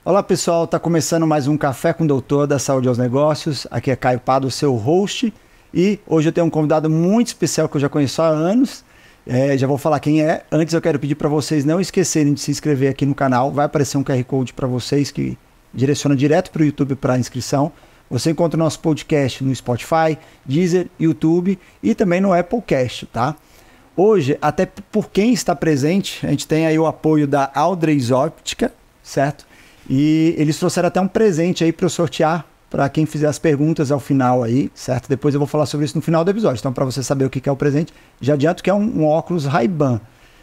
Olá pessoal, está começando mais um Café com o Doutor da Saúde aos Negócios. Aqui é Caio Pado, seu host. E hoje eu tenho um convidado muito especial que eu já conheço há anos. Já vou falar quem é. Antes eu quero pedir para vocês não esquecerem de se inscrever aqui no canal. Vai aparecer um QR Code para vocês que direciona direto para o YouTube para inscrição. Você encontra o nosso podcast no Spotify, Deezer, YouTube e também no Applecast, tá? Hoje, até por quem está presente, a gente tem aí o apoio da Aldreis Óptica, certo? E eles trouxeram até um presente aí para eu sortear para quem fizer as perguntas ao final aí, certo? Depois eu vou falar sobre isso no final do episódio. Então, para você saber o que é o presente, já adianto que é um óculos Ray-Ban.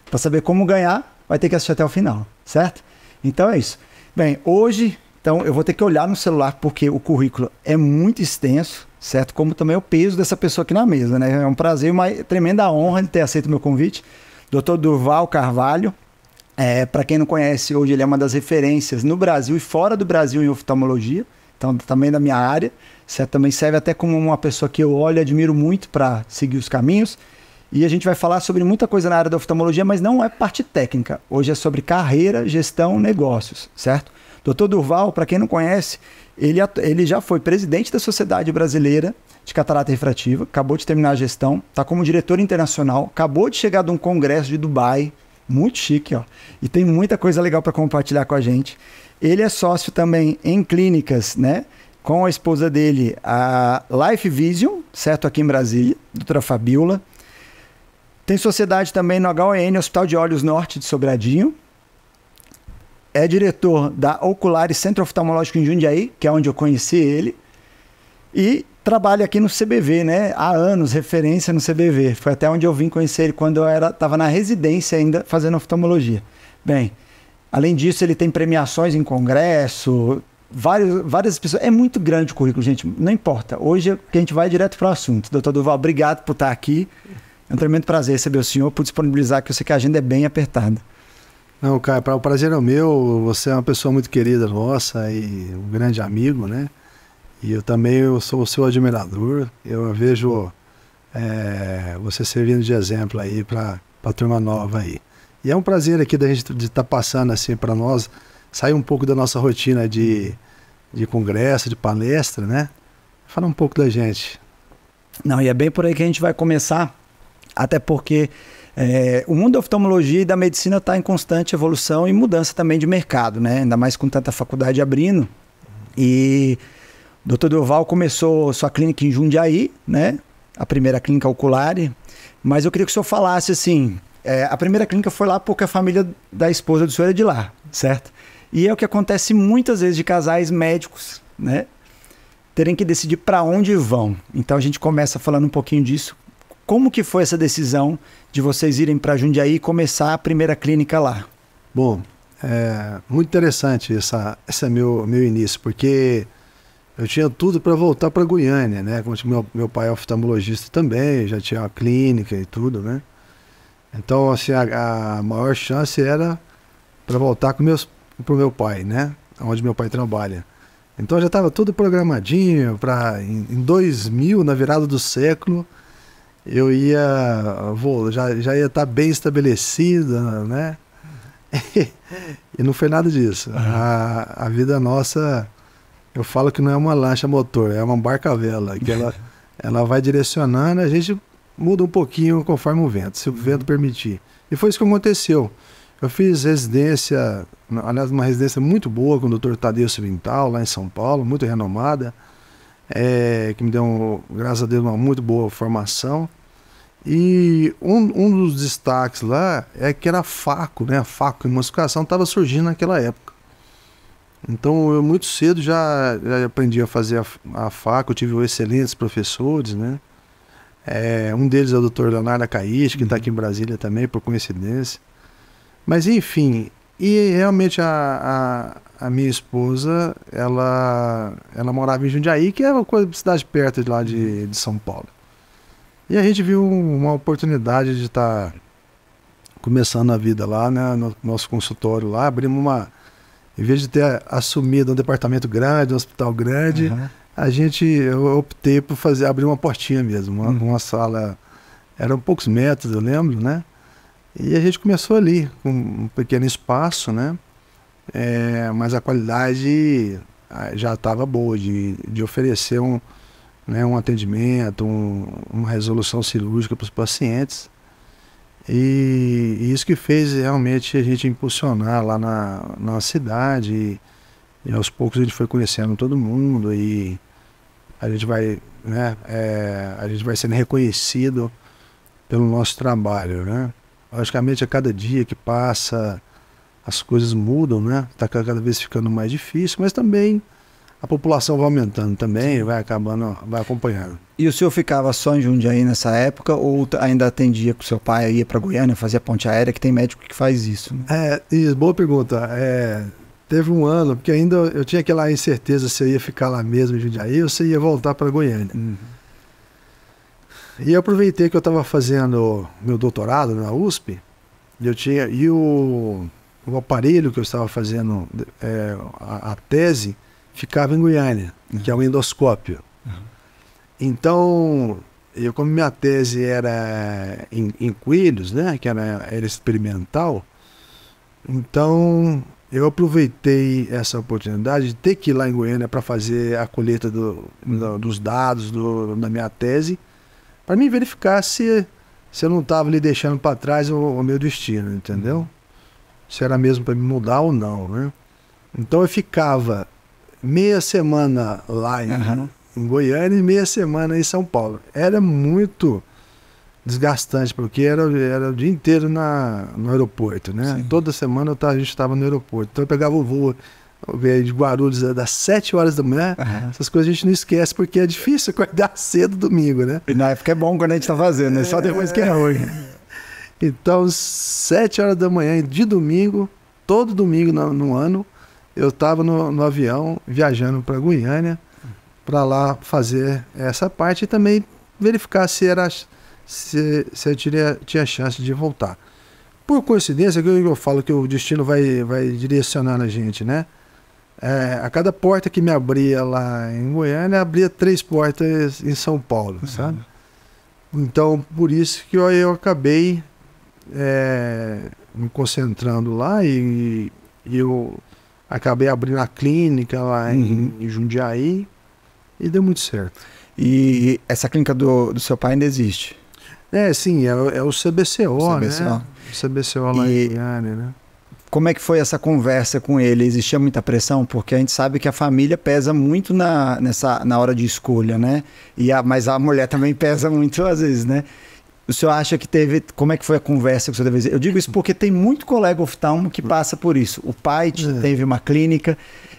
Para saber como ganhar, vai ter que assistir até o final, certo? Então é isso. Bem, hoje, então, eu vou ter que olhar no celular porque o currículo é muito extenso, certo? Como também o peso dessa pessoa aqui na mesa, né? É um prazer e uma tremenda honra de ter aceito o meu convite. Dr. Durval Carvalho. Para quem não conhece, hoje ele é uma das referências no Brasil e fora do Brasil em oftalmologia, então também da minha área, certo? Também serve até como uma pessoa que eu olho e admiro muito para seguir os caminhos. E a gente vai falar sobre muita coisa na área da oftalmologia, mas não é parte técnica. Hoje é sobre carreira, gestão, negócios, certo? Dr. Durval, para quem não conhece, ele já foi presidente da Sociedade Brasileira de Catarata Refrativa, acabou de terminar a gestão, está como diretor internacional, acabou de chegar de um congresso de Dubai, muito chique, ó. E tem muita coisa legal para compartilhar com a gente. Ele é sócio também em clínicas, né? Com a esposa dele, a Life Vision, certo? Aqui em Brasília, doutora Fabiola. Tem sociedade também no HON, Hospital de Olhos Norte de Sobradinho. É diretor da Oculares Centro Oftalmológico em Jundiaí, que é onde eu conheci ele. E trabalha aqui no CBV, né? Há anos, referência no CBV. Foi até onde eu vim conhecer ele quando eu estava na residência ainda fazendo oftalmologia. Bem, além disso, ele tem premiações em congresso, várias pessoas. É muito grande o currículo, gente. Não importa. Hoje a gente vai direto para o assunto. Doutor Durval, obrigado por estar aqui. É um tremendo prazer receber o senhor, por disponibilizar, que eu sei que a agenda é bem apertada. Não, Caio, o prazer é o meu. Você é uma pessoa muito querida nossa e um grande amigo, né? E eu sou o seu admirador. Eu vejo você servindo de exemplo aí para a turma nova aí. E é um prazer aqui da gente de estar passando assim para nós, sair um pouco da nossa rotina de congresso, de palestra, né? Falar um pouco da gente. Não, e é bem por aí que a gente vai começar, até porque o mundo da oftalmologia e da medicina está em constante evolução e mudança também de mercado, né? Ainda mais com tanta faculdade abrindo. E Dr. Durval começou sua clínica em Jundiaí, né? A primeira clínica Oculare. Mas eu queria que o senhor falasse assim, a primeira clínica foi lá porque a família da esposa do senhor é de lá, certo? E é o que acontece muitas vezes de casais médicos, né? Terem que decidir para onde vão. Então a gente começa falando um pouquinho disso. Como que foi essa decisão de vocês irem para Jundiaí e começar a primeira clínica lá? Bom, muito interessante esse meu início, porque eu tinha tudo para voltar para Goiânia, né? Como meu pai é oftalmologista também, já tinha uma clínica e tudo, né? Então, assim, a maior chance era para voltar pro meu pai, né? Onde meu pai trabalha. Então já estava tudo programadinho para em 2000, na virada do século, eu já ia estar bem estabelecida, né? E não foi nada disso. A vida nossa, eu falo que não é uma lancha motor, é uma barca-vela, que ela vai direcionando, a gente muda um pouquinho conforme o vento, se o vento permitir. E foi isso que aconteceu. Eu fiz residência, aliás, uma residência muito boa com o Dr. Tadeu Civintal, lá em São Paulo, muito renomada, que me deu, graças a Deus, uma muito boa formação. E um dos destaques lá é que era a FACO, né? A FACO, emulsificação, estava surgindo naquela época. Então eu muito cedo já aprendi a fazer a FACO, eu tive excelentes professores, né? Um deles é o Dr. Leonardo Acaíche, que está aqui em Brasília também, por coincidência. Mas enfim, e realmente a minha esposa, ela morava em Jundiaí, que é uma cidade perto de lá de São Paulo. E a gente viu uma oportunidade de estar começando a vida lá, né, no nosso consultório lá, abrimos em vez de ter assumido um departamento grande, um hospital grande, eu optei por abrir uma portinha mesmo, uma sala, eram poucos metros, eu lembro, né? E a gente começou ali, com um pequeno espaço, né? mas a qualidade já estava boa de oferecer um atendimento, uma resolução cirúrgica para os pacientes. E isso que fez realmente a gente impulsionar lá na cidade. E aos poucos a gente foi conhecendo todo mundo e a gente vai, né, a gente vai sendo reconhecido pelo nosso trabalho, né? Logicamente, a cada dia que passa, as coisas mudam, né? Está cada vez ficando mais difícil, mas também a população vai aumentando também, vai acabando, vai acompanhando. E o senhor ficava só em Jundiaí nessa época ou ainda atendia com seu pai, ia para Goiânia, fazia ponte aérea, que tem médico que faz isso, né? Isso, boa pergunta. Teve um ano, porque ainda eu tinha aquela incerteza se eu ia ficar lá mesmo em Jundiaí ou se eu ia voltar para Goiânia. Uhum. E eu aproveitei que eu estava fazendo meu doutorado na USP, e o aparelho que eu estava fazendo, a tese, ficava em Goiânia, que é o endoscópio. Uhum. Então, como minha tese era em cuidos, né, que era experimental, então eu aproveitei essa oportunidade de ter que ir lá em Goiânia para fazer a colheita dos dados da minha tese, para mim verificar se eu não estava ali deixando para trás o meu destino, entendeu? Se era mesmo para me mudar ou não, né? Então eu ficava meia semana lá em Goiânia e meia semana em São Paulo. Era muito desgastante, porque era o dia inteiro no aeroporto, né? Sim. Toda semana a gente estava no aeroporto. Então eu pegava o voo de Guarulhos das 7 horas da manhã. Essas coisas a gente não esquece, porque é difícil acordar cedo domingo, né? E na época é bom quando a gente está fazendo, né? Só depois que é ruim. Então, 7 horas da manhã de domingo, todo domingo no ano, eu estava no avião viajando para Goiânia para lá fazer essa parte e também verificar se eu tinha chance de voltar. Por coincidência, que eu falo que o destino vai direcionar a gente, né? A cada porta que me abria lá em Goiânia, abria 3 portas em São Paulo, sabe? Então, por isso que eu acabei me concentrando lá e eu acabei abrindo a clínica lá em Jundiaí e deu muito certo. E essa clínica do seu pai ainda existe? Sim, é o CBCO, né? O CBCO lá em Goiânia, né? Como é que foi essa conversa com ele? Existia muita pressão? Porque a gente sabe que a família pesa muito na hora de escolha, né? Mas a mulher também pesa muito às vezes, né? O senhor acha que teve... Como é que foi a conversa que o senhor teve? Eu digo isso porque tem muito colega oftalmo que passa por isso. O pai teve uma clínica,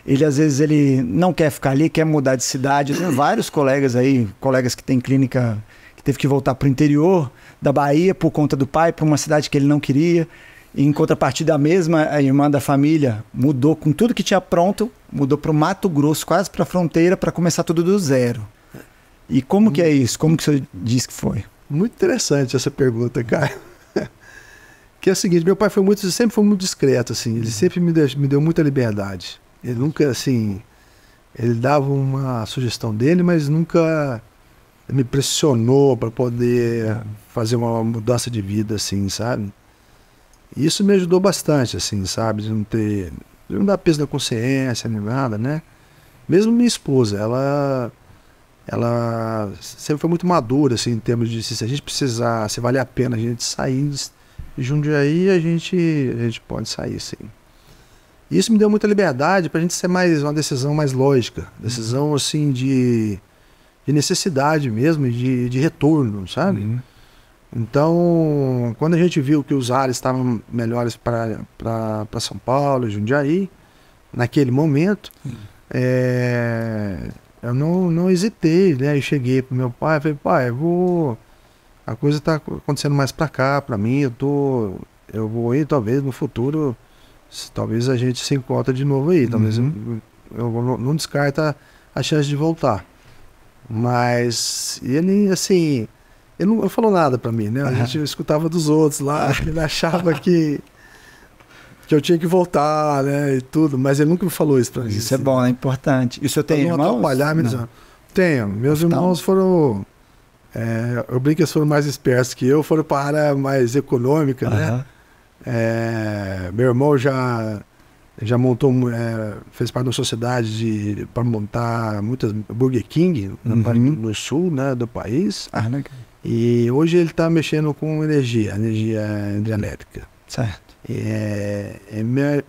às vezes ele não quer ficar ali, quer mudar de cidade. Eu tenho vários colegas que têm clínica, que teve que voltar para o interior da Bahia por conta do pai, para uma cidade que ele não queria. E em contrapartida, a irmã da família mudou com tudo que tinha pronto, mudou para o Mato Grosso, quase para a fronteira, para começar tudo do zero. E como que é isso? Como que o senhor disse que foi? Muito interessante essa pergunta, cara. Que é o seguinte, meu pai sempre foi muito discreto, assim. Ele sempre me deu muita liberdade. Ele nunca, assim... Ele dava uma sugestão dele, mas nunca me pressionou para poder fazer uma mudança de vida, assim, sabe? E isso me ajudou bastante, assim, sabe? De não dar peso na consciência, nem nada, né? Mesmo minha esposa, ela sempre foi muito madura, assim, em termos de se a gente precisar, se vale a pena a gente sair de Jundiaí, a gente pode sair, sim. E isso me deu muita liberdade para a gente ser uma decisão mais lógica, decisão, assim, de necessidade mesmo, de retorno, sabe? Então, quando a gente viu que os ares estavam melhores para São Paulo, Jundiaí, naquele momento, eu não hesitei, né? Eu cheguei pro meu pai e falei, pai, a coisa está acontecendo mais para cá, para mim, eu vou ir, talvez no futuro, talvez a gente se encontre de novo aí, talvez eu não descarta a chance de voltar. Mas ele, assim, ele não falou nada para mim, né? A gente escutava dos outros lá, ele achava que eu tinha que voltar, né, e tudo, mas ele nunca me falou isso para mim. Isso é bom, é importante. E o senhor tem irmãos? Tenho. Meus irmãos foram... eu brinco que eles foram mais espertos que eu, foram para a área mais econômica, né? Meu irmão já já montou, fez parte de uma sociedade para montar muitas Burger King no sul, né, do país. Legal. E hoje ele está mexendo com energia hidrelétrica. Certo.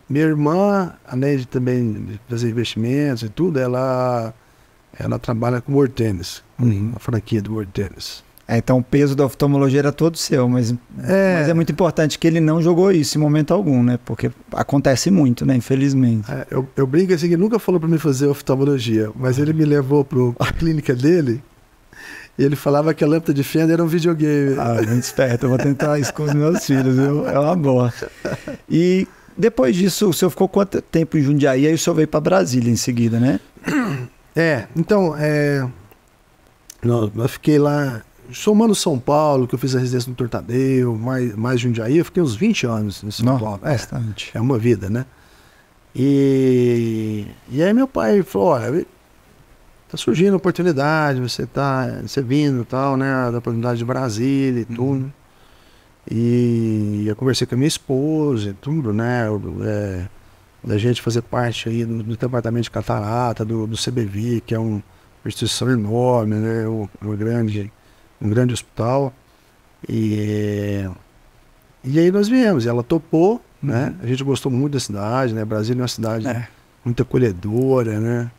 Minha irmã, além de também fazer investimentos e tudo, ela trabalha com World Tennis, a franquia do World Tennis. Então o peso da oftalmologia era todo seu, mas é muito importante que ele não jogou isso em momento algum, né? Porque acontece muito, né? Infelizmente. Eu brinco assim que ele nunca falou para mim fazer oftalmologia, mas ele me levou para a clínica dele e ele falava que a lâmpada de fenda era um videogame. Muito esperto, eu vou tentar isso com os meus filhos, viu? É uma boa. E depois disso, o senhor ficou quanto tempo em Jundiaí? E aí o senhor veio para Brasília em seguida, né? Então, eu fiquei lá, somando São Paulo, que eu fiz a residência no Tortadeu, mais Jundiaí, eu fiquei uns 20 anos em São Paulo. Bastante. É uma vida, né? E aí meu pai falou, olha, tá surgindo oportunidade, você vindo e tal, né, da oportunidade de Brasília e tudo. E eu conversei com a minha esposa e tudo, né, da gente fazer parte aí do departamento de catarata, do CBV, que é uma instituição enorme, né, um grande hospital. E aí nós viemos, e ela topou, né, a gente gostou muito da cidade, né, Brasília é uma cidade muito acolhedora, né,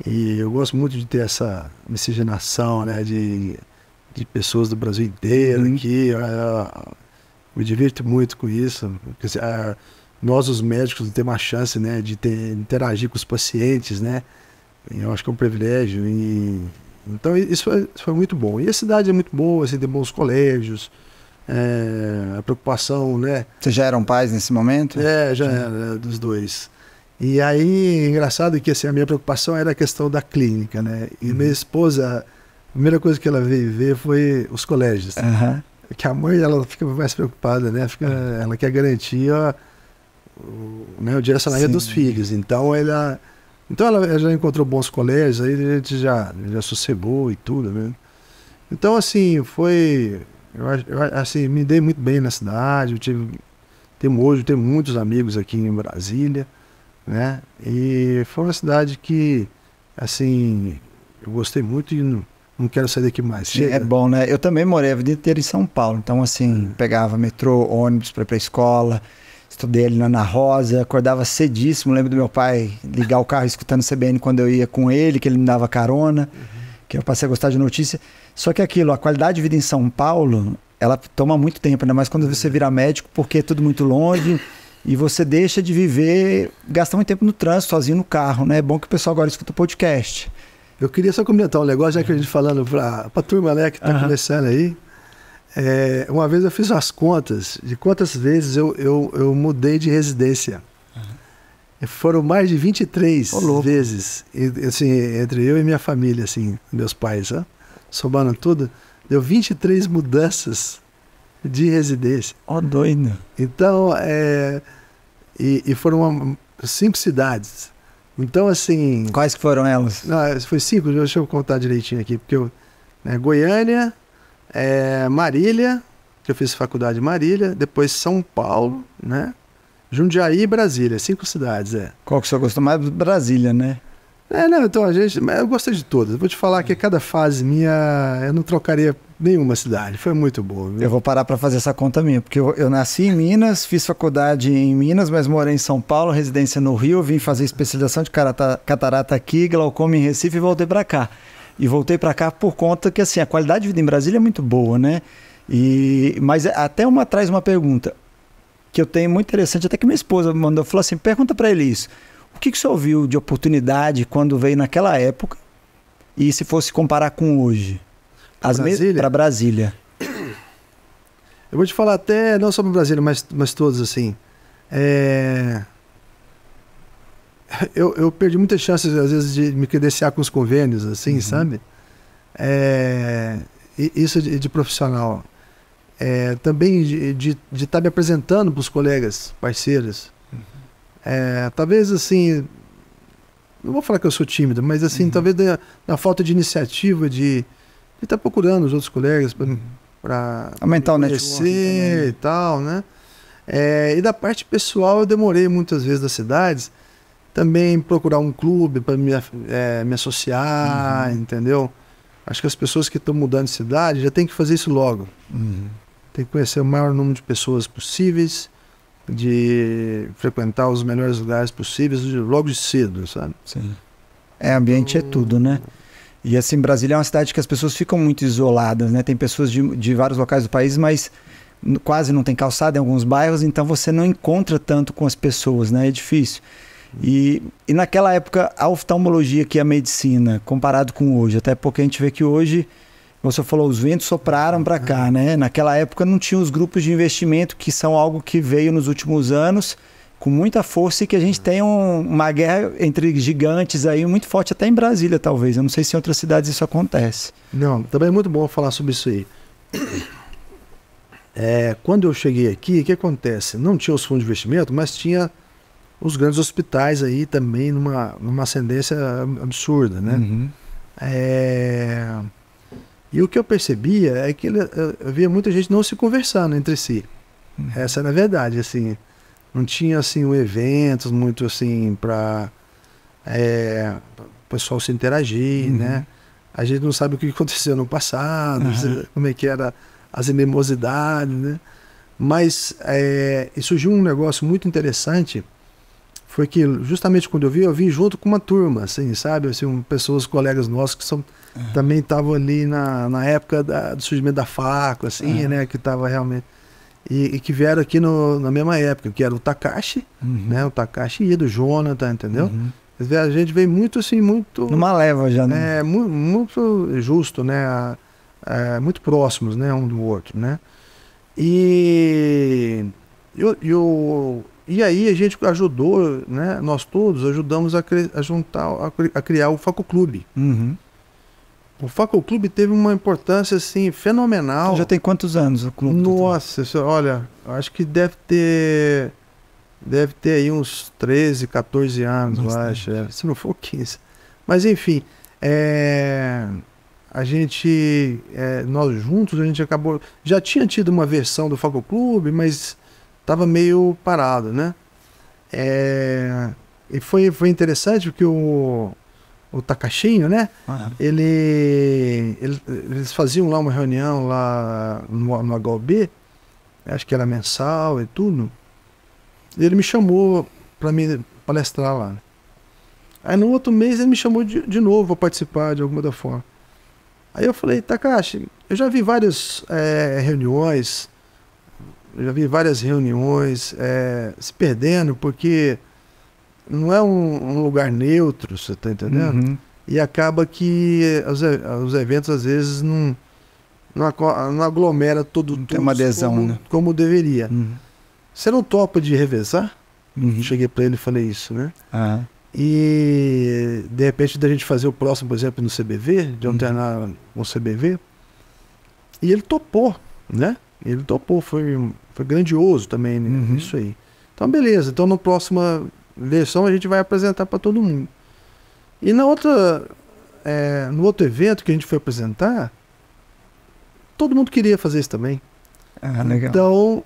e eu gosto muito de ter essa miscigenação, né, de pessoas do Brasil inteiro aqui. Me divirto muito com isso. Porque, nós, os médicos, temos a chance, né, de interagir com os pacientes, né? Eu acho que é um privilégio. Então, isso foi muito bom. E a cidade é muito boa, assim, tem bons colégios, a preocupação, né? Vocês já eram pais nesse momento? Já era, dos dois. E aí, engraçado que assim, a minha preocupação era a questão da clínica, né? E minha esposa, a primeira coisa que ela veio ver foi os colégios. Que a mãe, ela fica mais preocupada, né? Ela quer garantir o direcionamento dos filhos. Então ela já encontrou bons colégios, aí a gente já sossegou e tudo, né? Então, assim, eu me dei muito bem na cidade. Hoje tenho muitos amigos aqui em Brasília, né? E foi uma cidade que, assim, eu gostei muito e não quero sair daqui mais. Chega. É bom, né? Eu também morei a vida inteira em São Paulo, então assim, pegava metrô, ônibus para ir pra escola, estudei ali na Ana Rosa, acordava cedíssimo, lembro do meu pai ligar o carro escutando CBN quando eu ia com ele, que ele me dava carona, que eu passei a gostar de notícia. Só que aquilo, a qualidade de vida em São Paulo, ela toma muito tempo, ainda mais quando você vira médico, porque é tudo muito longe. E você deixa de viver, gastar muito tempo no trânsito, sozinho no carro, né? É bom que o pessoal agora escuta o podcast. Eu queria só comentar um negócio, já que a gente falando para a turma, né, que está começando aí. Uma vez eu fiz umas contas de quantas vezes eu mudei de residência. Foram mais de 23 vezes, assim, entre eu e minha família, assim, meus pais, somando tudo, deu 23 mudanças de residência. Doido. Então, e foram 5 cidades. Então, assim... Quais que foram elas? Não, foi 5, deixa eu contar direitinho aqui, porque Goiânia, Marília, que eu fiz faculdade em Marília, depois São Paulo, né? Jundiaí e Brasília, 5 cidades, Qual que o senhor gostou mais? Brasília, né? Então eu gostei de todas. Eu vou te falar que cada fase minha, eu não trocaria nenhuma cidade. Foi muito boa. Viu? Eu vou parar para fazer essa conta minha, porque eu nasci em Minas, fiz faculdade em Minas, mas morei em São Paulo, residência no Rio, vim fazer especialização de catarata aqui, glaucoma em Recife e voltei para cá. E voltei para cá por conta que assim, a qualidade de vida em Brasília é muito boa, né? Mas até traz uma pergunta que eu tenho muito interessante, até que minha esposa me mandou, falou assim, pergunta para ele isso. O que o senhor viu de oportunidade quando veio naquela época e se fosse comparar com hoje? Para Brasília. Eu vou te falar até, não só para Brasília, mas todos assim. Eu perdi muitas chances, às vezes, de me credenciar com os convênios, assim, sabe? Isso de profissional. Também de estar me apresentando para os colegas, parceiros. Talvez assim, não vou falar que eu sou tímido, mas assim, talvez na falta de iniciativa de estar procurando os outros colegas para aumentar o network e tal, né? E da parte pessoal, eu demorei muitas vezes das cidades também procurar um clube para me associar, entendeu? Acho que as pessoas que estão mudando de cidade já tem que fazer isso logo. Tem que conhecer o maior número de pessoas possíveis, de frequentar os melhores lugares possíveis logo de cedo, sabe? Sim. Ambiente é tudo, né? E assim, Brasília é uma cidade que as pessoas ficam muito isoladas, né? Tem pessoas de vários locais do país, mas quase não tem calçada em alguns bairros, então você não encontra tanto com as pessoas, né? É difícil. E naquela época, a oftalmologia que a medicina, comparado com hoje, até porque a gente vê que hoje, você falou, os ventos sopraram para cá, né? Naquela época não tinha os grupos de investimento, que são algo que veio nos últimos anos com muita força, e que a gente tem uma guerra entre gigantes aí muito forte, até em Brasília talvez. Eu não sei se em outras cidades isso acontece. Não, também é muito bom falar sobre isso aí. Quando eu cheguei aqui, o que acontece? Não tinha os fundos de investimento, mas tinha os grandes hospitais aí também numa ascendência absurda, né? E o que eu percebia é que eu via muita gente não se conversando entre si. Essa era a verdade, assim. Não tinha, assim, eventos muito, assim, para o pessoal se interagir, né? A gente não sabe o que aconteceu no passado, como é que era as animosidades, né? Mas e surgiu um negócio muito interessante, foi que justamente quando eu vim junto com uma turma, assim, sabe? Assim, pessoas, colegas nossos que também estavam ali na época do surgimento da FACO, assim, né? Que estava realmente... E que vieram aqui na mesma época, que era o Takashi, né? O Takashi e do Jonathan, entendeu? A gente veio muito, assim, muito... Numa leva já, né? Muito justo, né? Muito próximos, né? Um do outro, né? E aí a gente ajudou, né? Nós todos ajudamos a criar o Faco Clube. O Faco Clube teve uma importância assim fenomenal. Já tem quantos anos o clube? Nossa, olha, acho que deve ter aí uns 13, 14 anos, eu acho. Se não for 15. Mas enfim, nós juntos, a gente acabou... Já tinha tido uma versão do Faco Clube, mas estava meio parado, né? E foi interessante porque o Takashinho, né? Eles faziam lá uma reunião lá no HOB, acho que era mensal e tudo. E ele me chamou para me palestrar lá. Aí no outro mês ele me chamou de novo para participar de alguma da forma. Aí eu falei, Takashi, eu já vi várias reuniões se perdendo, porque não é um lugar neutro, você está entendendo? E acaba que os eventos às vezes não aglomera todo tem uma adesão, né? Como deveria. Você não topa de revezar? Cheguei para ele e falei isso, né? E de repente da gente fazer o próximo, por exemplo, no CBV, de alternar com o CBV. E ele topou, né? Ele topou, foi grandioso também, né? Isso aí. Então beleza, então na próxima versão a gente vai apresentar para todo mundo. E no outro evento que a gente foi apresentar, todo mundo queria fazer isso também. Legal. Então,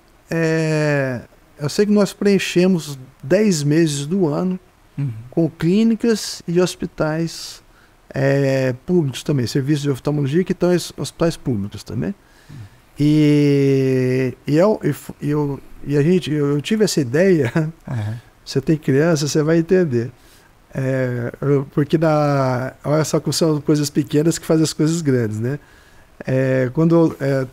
eu sei que nós preenchemos 10 meses do ano com clínicas e hospitais públicos também, serviços de oftalmologia que estão em hospitais públicos também. Eu tive essa ideia. Você tem criança, você vai entender. Porque olha só como são coisas pequenas que fazem as coisas grandes, né? Quando a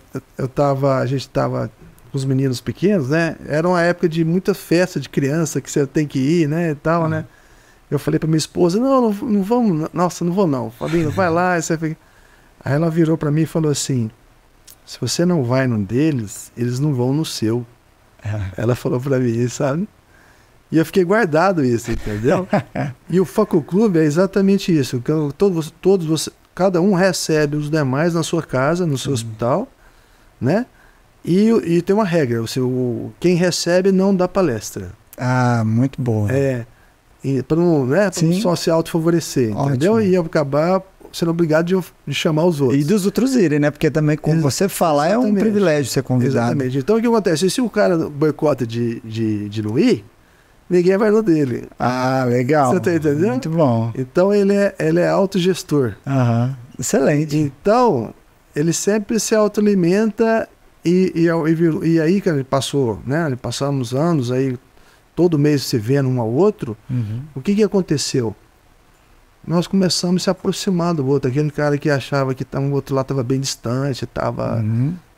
gente estava com os meninos pequenos, né? Era uma época de muita festa de criança que você tem que ir, né? E tal, né? Eu falei para minha esposa, não vamos, nossa, não vou não. Fabinho, vai lá. Aí ela virou para mim e falou assim, se você não vai num deles, eles não vão no seu. Ela falou para mim, sabe? E eu fiquei guardado isso, entendeu? E o Faco Clube é exatamente isso. Cada um recebe os demais na sua casa, no seu hospital, né? E tem uma regra, quem recebe não dá palestra. Muito boa. Para não só se autofavorecer, entendeu? E acabar sendo obrigado de chamar os outros. E dos outros irem, né? Porque também, como você falar, é um privilégio ser convidado. Exatamente. Então, o que acontece? Se o cara boicota de não ir, ninguém vai no dele. Ah, legal. Você tá entendendo? Muito bom. Então, ele é autogestor. Aham. Excelente. Então, ele sempre se autoalimenta e aí, cara, ele passou, né? Passamos anos aí, todo mês se vendo um ao outro. O que aconteceu? Nós começamos a se aproximar do outro. Aquele cara que achava que o outro lá estava bem distante, estava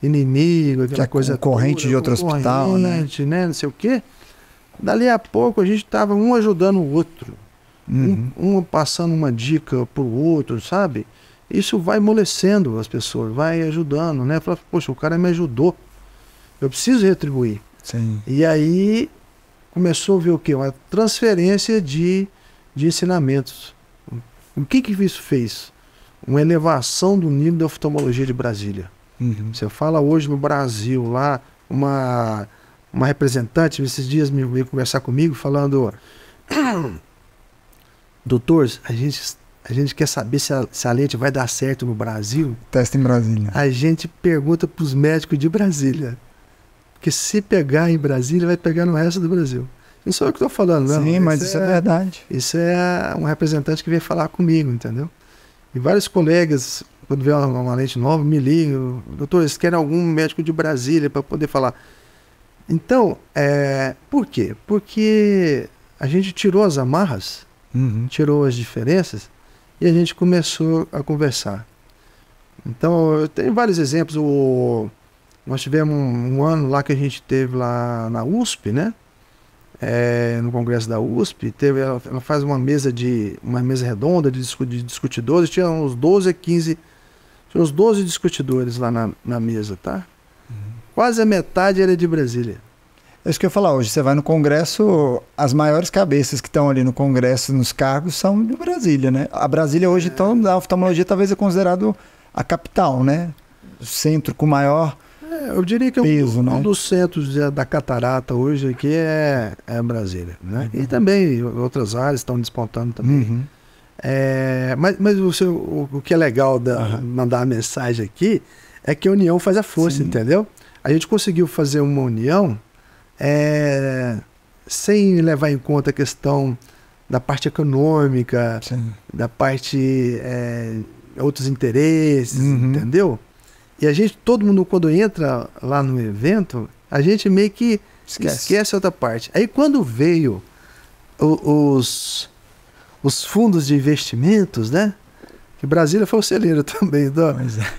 inimigo, aquela coisa concorrente de outro hospital, né? Não sei o quê. Dali a pouco a gente estava um ajudando o outro. Um passando uma dica pro outro, sabe? Isso vai amolecendo as pessoas, vai ajudando, né? Fala, poxa, o cara me ajudou. Eu preciso retribuir. Sim. E aí começou a ver o quê? Uma transferência de ensinamentos. O que isso fez? Uma elevação do nível da oftalmologia de Brasília. Você fala hoje no Brasil, lá, uma representante, esses dias me veio conversar comigo, falando, doutor, a gente quer saber se a lente vai dar certo no Brasil. Testa em Brasília. A gente pergunta para os médicos de Brasília. Porque se pegar em Brasília, vai pegar no resto do Brasil. Não sou eu que estou falando, não. Sim, mas isso é verdade. Isso é um representante que veio falar comigo, entendeu? E vários colegas, quando vê uma lente nova, me ligam. Doutor, eles querem algum médico de Brasília para poder falar. Então, por quê? Porque a gente tirou as amarras, tirou as diferenças e a gente começou a conversar. Então, eu tenho vários exemplos. Nós tivemos um ano lá que a gente teve lá na USP, né? No congresso da USP, ela faz uma mesa redonda de discutidores, tinha uns 12 a 15, tinha uns 12 discutidores lá na mesa, tá? Quase a metade era de Brasília. É isso que eu ia falar hoje, você vai no congresso, as maiores cabeças que estão ali no congresso, nos cargos, são de Brasília, né? A Brasília hoje, então, da oftalmologia talvez é considerado a capital, né? O centro com maior eu diria que peso, um dos centros da catarata hoje aqui é Brasília, né? E também outras áreas estão despontando também. Mas o que é legal mandar a mensagem aqui é que a união faz a força, entendeu? A gente conseguiu fazer uma união sem levar em conta a questão da parte econômica, da parte outros interesses, entendeu? E todo mundo, quando entra lá no evento, a gente meio que esquece outra parte. Aí quando veio os fundos de investimentos, né? Que Brasília foi o celeiro também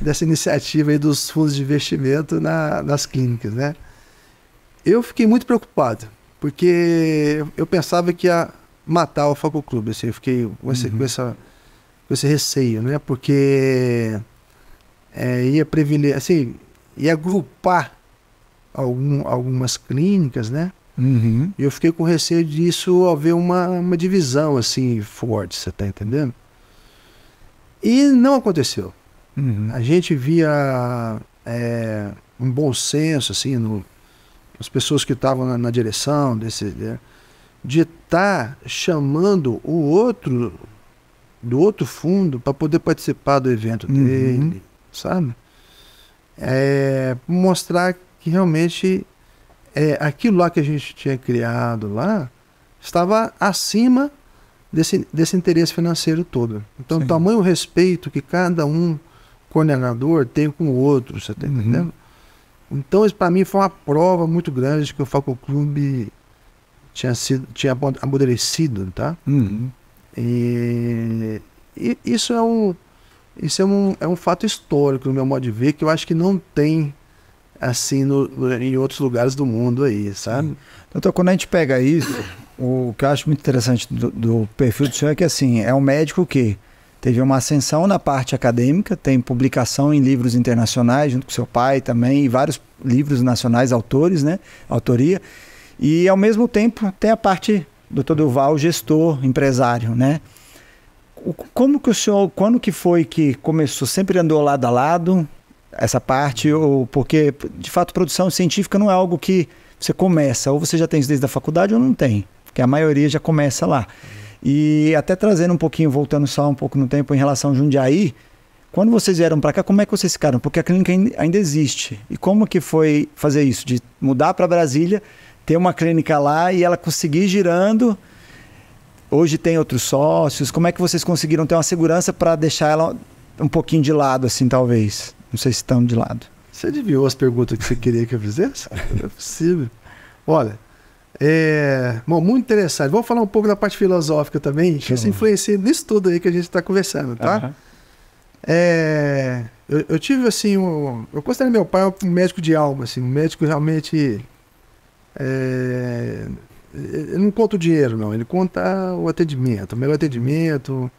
dessa iniciativa aí dos fundos de investimento nas clínicas, né? Eu fiquei muito preocupado, porque eu pensava que ia matar o Facoclube, assim, eu fiquei com esse receio, né? Porque ia prevenir, assim, ia agrupar algumas clínicas, né? E eu fiquei com receio disso haver uma divisão assim forte, você tá entendendo? E não aconteceu. A gente via um bom senso assim as pessoas que estavam na direção de estar chamando o outro do outro fundo para poder participar do evento dele, sabe? Mostrar que realmente aquilo lá que a gente tinha criado lá estava acima desse interesse financeiro todo. Então, o tamanho respeito que cada coordenador tem com o outro, você está entendendo? Então, isso para mim foi uma prova muito grande de que o Facoclube tinha amadurecido, tá? E isso é um fato histórico, no meu modo de ver, que eu acho que não tem assim em outros lugares do mundo aí, sabe? Então, quando a gente pega isso, o que eu acho muito interessante do perfil do senhor é que, assim, é um médico que teve uma ascensão na parte acadêmica, tem publicação em livros internacionais, junto com seu pai também, e vários livros nacionais, autores, né? Autoria. E, ao mesmo tempo, tem a parte do Dr. Durval, gestor, empresário, né? Como que o senhor, quando que foi que começou, sempre andou lado a lado, essa parte, ou porque, de fato, produção científica não é algo que você começa, ou você já tem isso desde a faculdade ou não tem, porque a maioria já começa lá. E até trazendo um pouquinho, voltando só um pouco no tempo em relação ao Jundiaí, quando vocês vieram para cá, como é que vocês ficaram? Porque a clínica ainda existe. E como que foi fazer isso? De mudar para Brasília, ter uma clínica lá e ela conseguir girando. Hoje tem outros sócios. Como é que vocês conseguiram ter uma segurança para deixar ela um pouquinho de lado, assim, talvez? Não sei se estão de lado. Você adivinhou as perguntas que você queria que eu fizesse? Não é possível. Olha, bom, muito interessante. Vamos falar um pouco da parte filosófica também, que isso influencia nisso tudo aí que a gente está conversando, tá? Eu tive, assim, eu considero meu pai um médico de alma, assim, um médico realmente... ele não conta o dinheiro, não. Ele conta o atendimento, o melhor atendimento.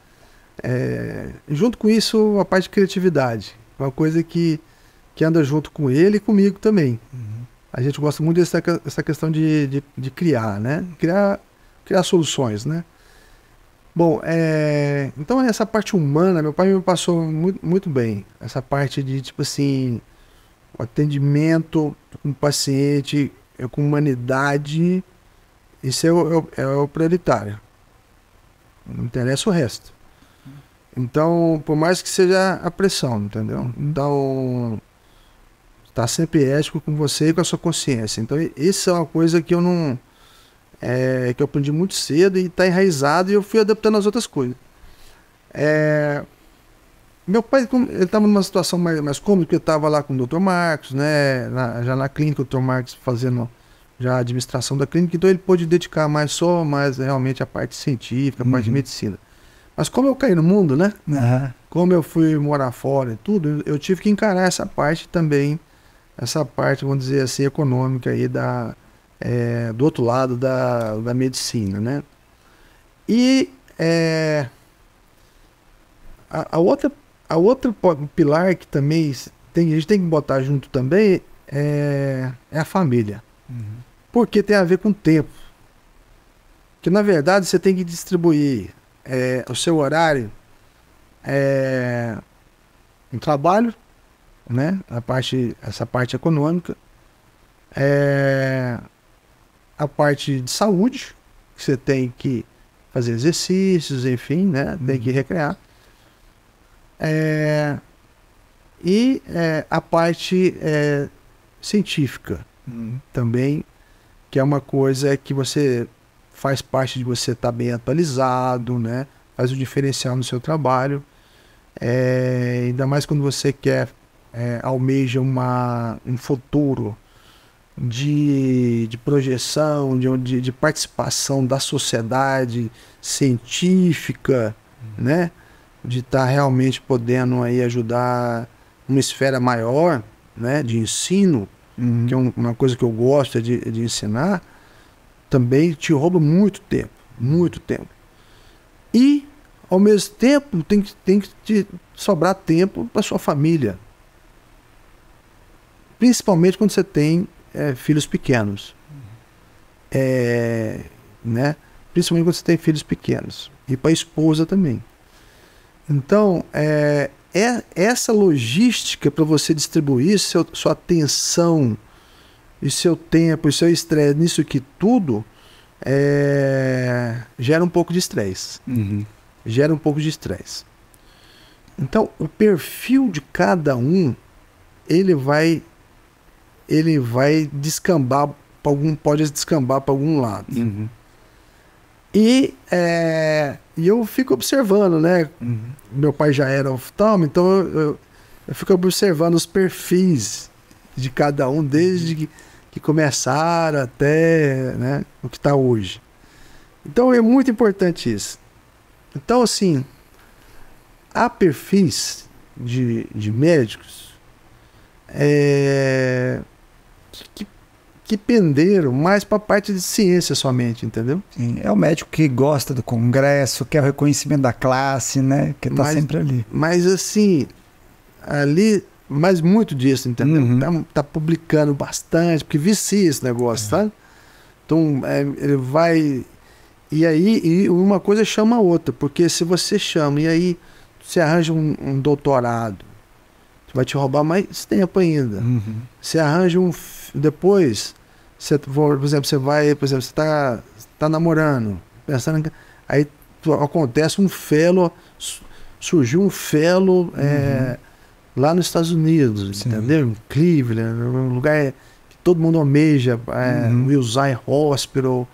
Junto com isso, a parte de criatividade. Uma coisa que anda junto com ele e comigo também. Uhum. A gente gosta muito dessa questão de criar, né? Criar soluções, né? Bom, então essa parte humana, meu pai me passou muito, muito bem. Essa parte de, tipo assim, o atendimento com o paciente, com humanidade, isso é o prioritário. Não interessa o resto. Então, por mais que seja a pressão, entendeu? Então, tá sempre ético com você e com a sua consciência. Então, isso é uma coisa que eu não... que eu aprendi muito cedo e está enraizado, e eu fui adaptando às outras coisas. Meu pai, ele estava numa situação mais cômoda, porque eu estava lá com o Dr. Marcos, né, já na clínica, o Dr. Marcos fazendo já a administração da clínica, então ele pôde dedicar mais realmente a parte científica, a parte de medicina. Mas como eu caí no mundo, né, como eu fui morar fora e tudo, eu tive que encarar essa parte também, essa parte, vamos dizer assim, econômica aí do outro lado da medicina, né? E a outra pilar que também a gente tem que botar junto também é a família. Uhum. Porque tem a ver com o tempo. Que na verdade você tem que distribuir o seu horário no trabalho, né? Essa parte econômica, a parte de saúde, que você tem que fazer exercícios, enfim, né? Tem que recrear. E a parte científica também, que é uma coisa que você faz parte de você estar bem atualizado, né? Faz o diferencial no seu trabalho, ainda mais quando você almeja um futuro de projeção, de participação da sociedade científica, né? De estar realmente podendo aí ajudar uma esfera maior, né? De ensino, que é uma coisa que eu gosto de ensinar, também te rouba muito tempo, muito tempo. E, ao mesmo tempo, tem que te sobrar tempo para sua família. Principalmente quando você tem filhos pequenos. Né? Principalmente quando você tem filhos pequenos. E para a esposa também. Então, essa logística para você distribuir sua atenção e seu tempo e seu estresse nisso aqui tudo gera um pouco de estresse. Uhum. Gera um pouco de estresse. Então, o perfil de cada um, ele vai descambar pode descambar para algum lado. Uhum. E eu fico observando, né? Uhum. Meu pai já era oftalmo, então eu fico observando os perfis de cada um desde que começaram até, né, o que está hoje. Então é muito importante isso. Então, assim, há perfis de médicos que penderam mais para a parte de ciência somente, entendeu? Sim, é o médico que gosta do congresso, quer o reconhecimento da classe, né? Que está sempre ali. Mas assim, ali, mas muito disso, entendeu? Uhum. Tá publicando bastante, porque vicia esse negócio, sabe? Então, ele vai... E aí, uma coisa chama a outra, porque se você chama, e aí você arranja um doutorado, vai te roubar mais tempo ainda. Uhum. Você arranja depois, por exemplo, você está namorando, pensando, aí acontece um fellow, surgiu um fellow lá nos Estados Unidos, entendeu? Em Cleveland, um lugar que todo mundo almeja, Wills Eye Hospital,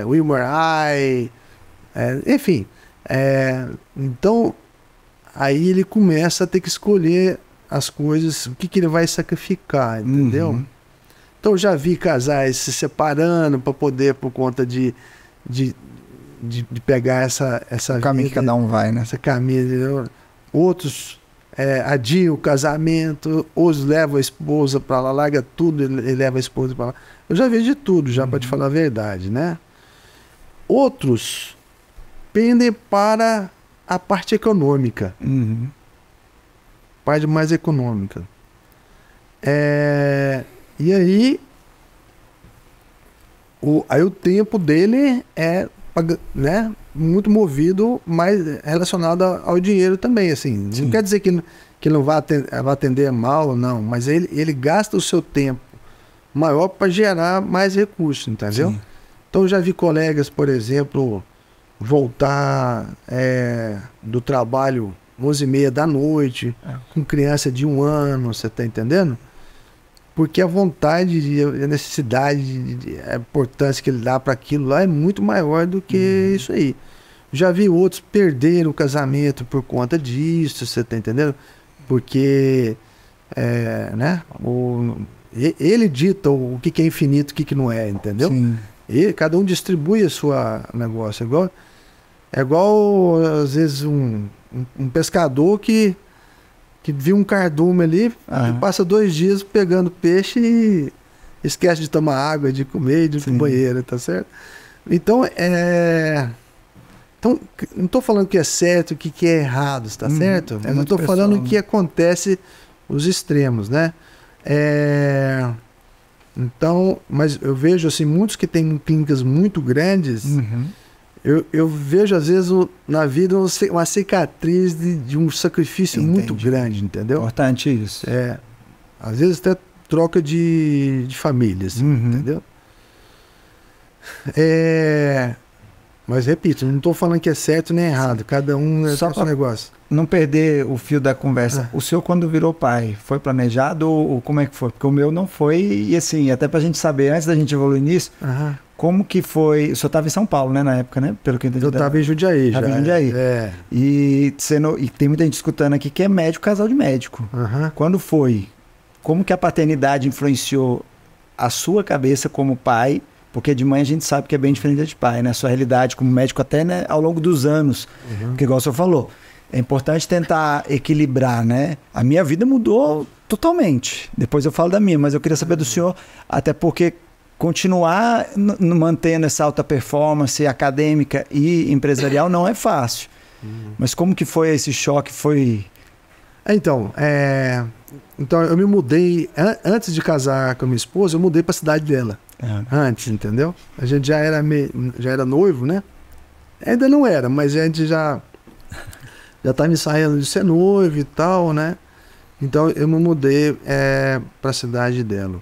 Wilmer Eye, enfim. Então, aí ele começa a ter que escolher as coisas, o que ele vai sacrificar, entendeu? Então, eu já vi casais se separando para poder, por conta de pegar essa o caminho que cada um vai, né? Essa caminho. Outros adiam o casamento, outros levam a esposa para lá, larga tudo e leva a esposa para lá. Eu já vi de tudo, já para te falar a verdade, né? Outros pendem para a parte econômica. Parte mais econômica. E aí o tempo dele é, né, muito movido, mas relacionado ao dinheiro também, assim. Não quer dizer que ele não vai atender mal, não, mas ele gasta o seu tempo maior para gerar mais recursos, entendeu? Sim. Então eu já vi colegas, por exemplo, voltar do trabalho 11h30 da noite, com criança de 1 ano, você tá entendendo? Porque a vontade, a necessidade, a importância que ele dá para aquilo lá é muito maior do que isso aí. Já vi outros perderem o casamento por conta disso, você tá entendendo? Porque né, ele dita o que é infinito e o que não é, entendeu? Sim. E cada um distribui a sua negócio. É igual às vezes um pescador que viu um cardume ali, e passa 2 dias pegando peixe e esquece de tomar água, de comer, de ir pro banheiro, tá certo? Então, então não estou falando que é certo, que é errado, tá certo? Eu não estou falando que acontece os extremos, né? Então, mas eu vejo assim, muitos que têm clínicas muito grandes, eu vejo às vezes na vida uma cicatriz de um sacrifício muito grande, entendeu? Importante isso. Às vezes até troca de famílias, entendeu? Mas repito, não estou falando que é certo nem errado, cada um só tem seu negócio. Não perder o fio da conversa. O senhor, quando virou pai, foi planejado ou como é que foi? Porque o meu não foi, e assim, até pra gente saber, antes da gente evoluir nisso, como que foi... O senhor estava em São Paulo, né, na época, né? Pelo que eu entendi. Eu estava em Jundiaí já. Estava em Jundiaí. E tem muita gente escutando aqui que é médico, casal de médico. Quando foi? Como que a paternidade influenciou a sua cabeça como pai? Porque de mãe a gente sabe que é bem diferente da de pai, né? A sua realidade como médico até, né, ao longo dos anos. Porque igual o senhor falou, é importante tentar equilibrar, né? A minha vida mudou totalmente. Depois eu falo da minha, mas eu queria saber do senhor, até porque continuar mantendo essa alta performance acadêmica e empresarial não é fácil. Mas como que foi esse choque? Então eu me mudei, antes de casar com a minha esposa, eu mudei para a cidade dela. Antes, entendeu? A gente já era noivo, né? Ainda não era, mas a gente já estava ensaiando de ser noivo e tal, né? Então eu me mudei para a cidade dela.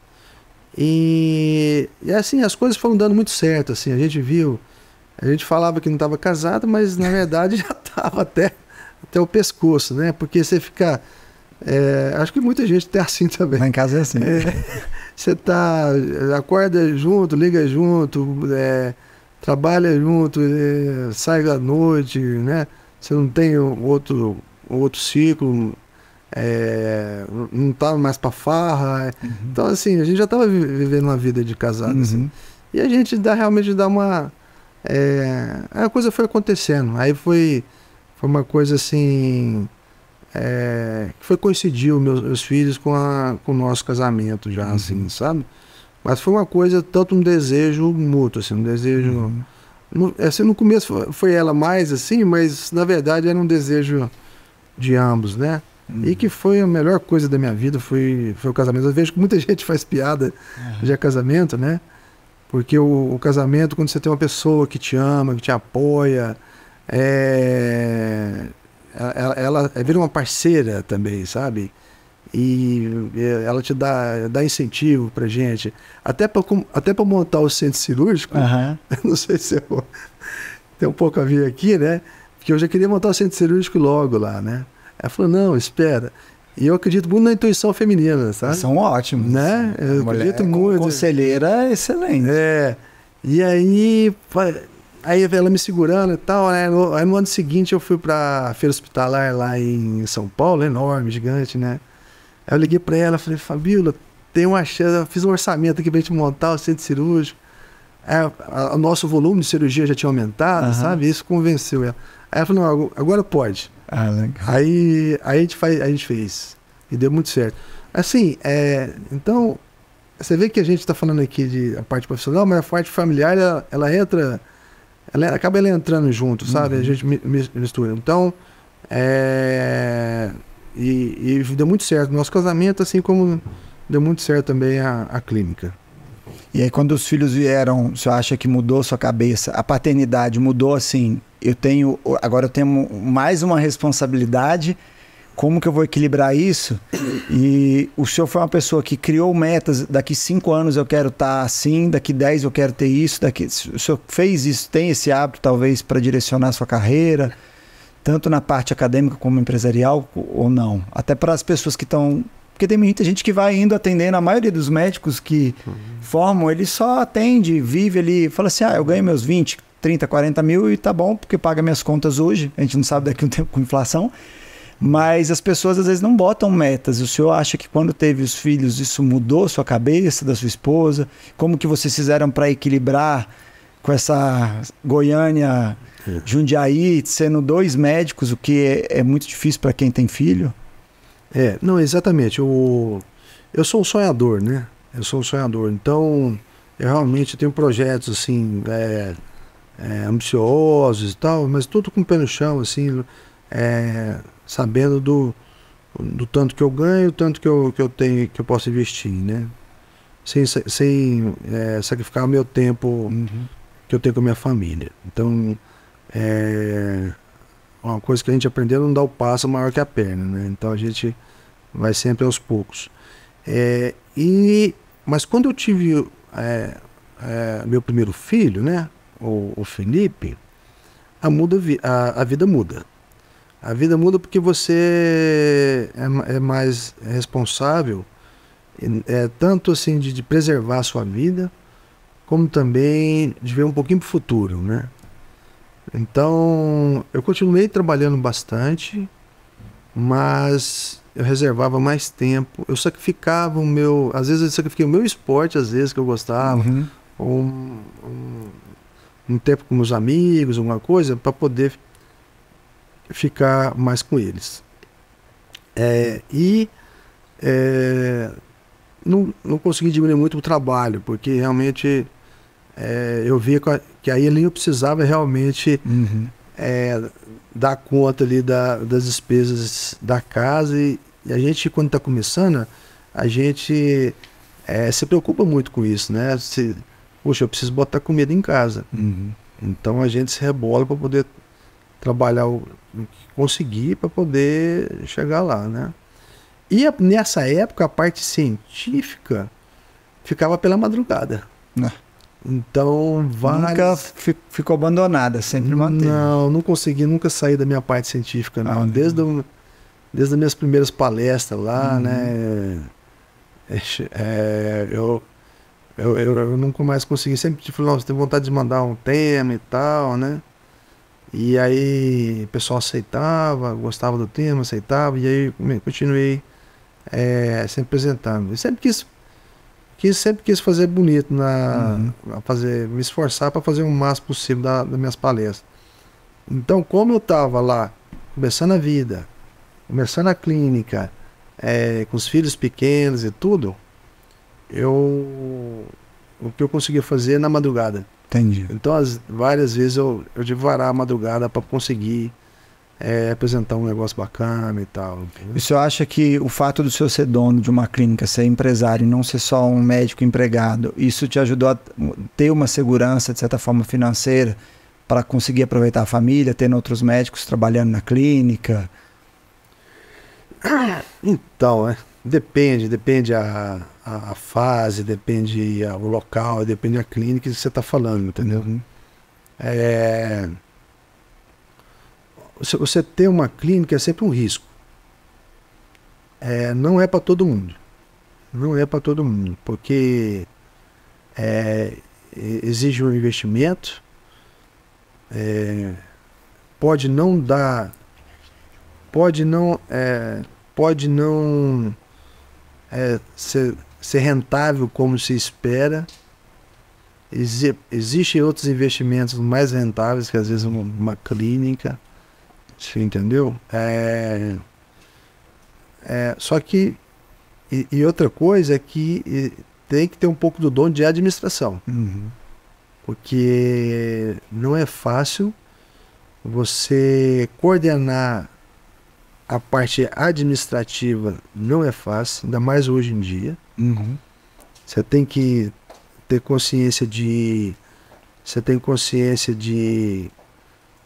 E assim, as coisas foram dando muito certo, assim, a gente falava que não estava casado, mas na verdade já estava até o pescoço, né? Porque você fica... acho que muita gente tem assim também. Lá em casa é assim. Você acorda junto, liga junto, trabalha junto, sai à noite, né? Você não tem outro ciclo, não tá mais pra farra. Então, assim, a gente já estava vivendo uma vida de casado, assim. E a gente realmente dá uma... a coisa foi acontecendo. Aí foi uma coisa assim... que coincidiu meus filhos com o nosso casamento já, assim, sabe? Mas foi uma coisa, tanto um desejo mútuo, assim, um desejo... no começo foi ela mais, assim, mas na verdade era um desejo de ambos, né? E que foi a melhor coisa da minha vida, foi o casamento. Eu vejo que muita gente faz piada de casamento, né? Porque o casamento, quando você tem uma pessoa que te ama, que te apoia, ela vira uma parceira também, sabe? E ela te dá incentivo pra gente. Até pra montar o centro cirúrgico, não sei se tem um pouco a ver aqui, né? Porque eu já queria montar o centro cirúrgico logo lá, né? Ela falou, não, espera. E eu acredito muito na intuição feminina, sabe? São ótimos. Né? Eu acredito muito. Conselheira é excelente. E aí ela me segurando e tal, né? Aí no ano seguinte eu fui pra feira hospitalar lá em São Paulo, enorme, gigante, né? Aí eu liguei pra ela, falei, Fabíola, tem uma chance, eu fiz um orçamento aqui pra gente montar o centro cirúrgico. O nosso volume de cirurgia já tinha aumentado, sabe? Isso convenceu ela. Aí ela falou, não, agora pode. Legal. Aí a gente fez. E deu muito certo. Assim, então, você vê que a gente está falando aqui de a parte profissional, mas a parte familiar, ela entra, acaba entrando junto, sabe? A gente mistura. Então, e deu muito certo. Nosso casamento, assim como deu muito certo também a clínica. E aí, quando os filhos vieram, você acha que mudou sua cabeça? A paternidade mudou assim? Agora eu tenho mais uma responsabilidade. Como que eu vou equilibrar isso? E o senhor foi uma pessoa que criou metas. Daqui 5 anos eu quero estar assim, daqui 10 eu quero ter isso. O senhor fez isso, tem esse hábito talvez para direcionar a sua carreira, tanto na parte acadêmica como empresarial, ou não? Até para as pessoas que estão... Porque tem muita gente que vai indo atendendo, a maioria dos médicos que formam, ele só atende, vive ali, fala assim, eu ganho meus 20, 30, 40 mil e tá bom, porque paga minhas contas hoje, a gente não sabe daqui a um tempo com inflação, mas as pessoas às vezes não botam metas. O senhor acha que quando teve os filhos isso mudou sua cabeça, da sua esposa? Como que vocês fizeram para equilibrar com essa Goiânia, Jundiaí, sendo 2 médicos, o que é muito difícil para quem tem filho? Não, exatamente. Eu sou um sonhador, né? Eu sou um sonhador. Então, eu realmente tenho projetos, assim, ambiciosos e tal, mas tudo com o pé no chão, assim, sabendo do tanto que eu ganho, o tanto que eu tenho, que eu posso investir, né? Sem sacrificar o meu tempo que eu tenho com a minha família. Então, uma coisa que a gente aprendeu é não dar o passo maior que a perna, né? Então a gente vai sempre aos poucos. Mas quando eu tive meu primeiro filho, né? O Felipe, a vida muda. A vida muda porque você é mais responsável, tanto assim de preservar a sua vida, como também de ver um pouquinho para o futuro, né? Então, eu continuei trabalhando bastante, mas eu reservava mais tempo. Eu sacrificava às vezes eu sacrifiquei o meu esporte, às vezes que eu gostava, ou um tempo com meus amigos, alguma coisa, para poder ficar mais com eles. Não consegui diminuir muito o trabalho, porque realmente eu via que aí ele não precisava realmente dar conta ali das despesas da casa, e a gente, quando está começando, a gente se preocupa muito com isso, né? Poxa, eu preciso botar comida em casa. Então a gente se rebola para poder trabalhar o que conseguir para poder chegar lá, né? E nessa época a parte científica ficava pela madrugada. Então, nunca ficou abandonada, sempre manteve. Não consegui nunca sair da minha parte científica, não. Desde as minhas primeiras palestras lá, né? Eu nunca mais consegui. Sempre tive, você tem vontade de mandar um tema e tal, né? E aí o pessoal aceitava, gostava do tema, aceitava, e aí continuei sempre apresentando. E sempre quis fazer bonito, me esforçar para fazer o máximo possível das minhas palestras. Então, como eu estava lá, começando a vida, começando a clínica, com os filhos pequenos e tudo, o que eu conseguia fazer na madrugada. Entendi. Então, várias vezes eu tive que varar a madrugada para conseguir apresentar um negócio bacana e tal. E o senhor acha que o fato do senhor ser dono de uma clínica, ser empresário e não ser só um médico empregado, isso te ajudou a ter uma segurança, de certa forma, financeira, para conseguir aproveitar a família, tendo outros médicos trabalhando na clínica? Então, depende a fase, depende o local, depende a clínica que você está falando, entendeu? você ter uma clínica é sempre um risco. Não é para todo mundo. Não é para todo mundo, porque exige um investimento, pode não dar, pode não ser rentável como se espera. Existem outros investimentos mais rentáveis que às vezes uma clínica, você entendeu? Só que e outra coisa é que tem que ter um pouco do dom de administração. Uhum. Porque não é fácil você coordenar a parte administrativa, não é fácil, ainda mais hoje em dia. Uhum. Você tem que ter consciência de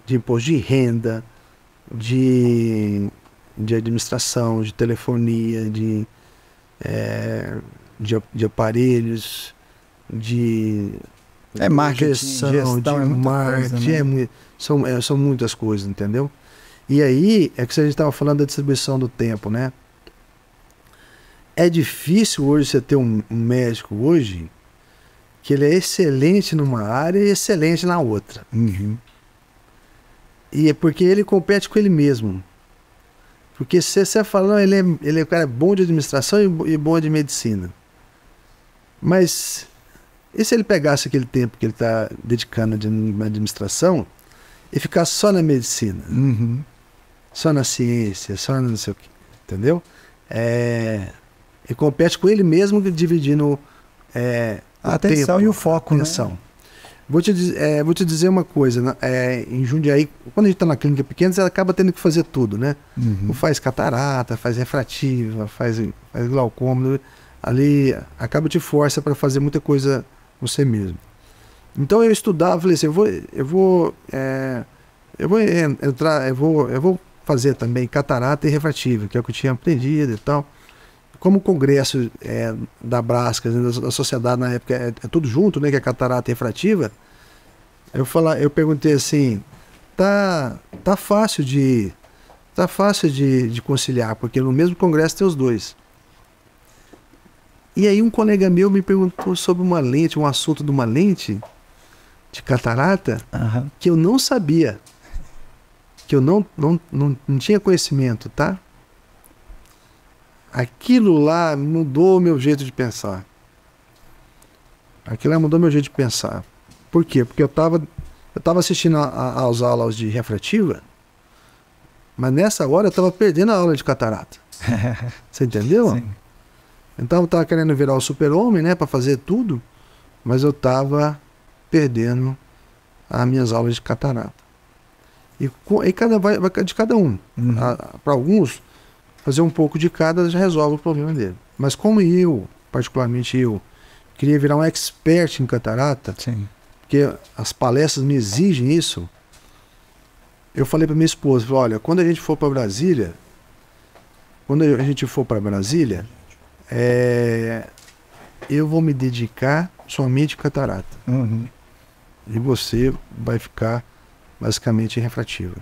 imposto de renda, de administração, de telefonia, de aparelhos, de Marketing, gestão, de é muita marketing, coisa, né? são muitas coisas, entendeu? E aí, é que a gente estava falando da distribuição do tempo, né? É difícil hoje você ter um médico hoje que ele é excelente numa área e excelente na outra. Uhum. E é porque ele compete com ele mesmo. Porque se você fala, ele é um cara bom de administração e bom de medicina. Mas e se ele pegasse aquele tempo que ele está dedicando à administração e ficasse só na medicina? Uhum. Só na ciência, só no não sei o quê, entendeu? E compete com ele mesmo dividindo a atenção e o foco, atenção. Né? Vou te dizer uma coisa, né? Em Jundiaí, quando a gente está na clínica pequena, você acaba tendo que fazer tudo, né? Uhum. Faz catarata, faz refrativa, faz glaucoma, ali acaba te força para fazer muita coisa você mesmo. Então eu estudava, falei assim, eu vou fazer também catarata e refrativa, que é o que eu tinha aprendido e tal. Como o congresso da Brasca, da sociedade na época, é tudo junto, né, que é catarata e refrativa, eu perguntei assim, tá fácil de conciliar, porque no mesmo congresso tem os dois. E aí um colega meu me perguntou sobre uma lente, um assunto de uma lente de catarata, uhum, que eu não sabia, que eu não tinha conhecimento, tá? Aquilo lá mudou o meu jeito de pensar. Por quê? Porque eu estava assistindo às aulas de refrativa, mas nessa hora eu estava perdendo a aula de catarata. Você entendeu? Sim. Então eu estava querendo virar o super-homem, né, para fazer tudo, mas eu estava perdendo as minhas aulas de catarata. E vai de cada um. Uhum. Para alguns, fazer um pouco de cada já resolve o problema dele. Mas como particularmente eu, queria virar um expert em catarata, sim, porque as palestras me exigem isso, eu falei para minha esposa, olha, quando a gente for para Brasília, eu vou me dedicar somente a catarata. uhum, E você vai ficar basicamente em refrativa.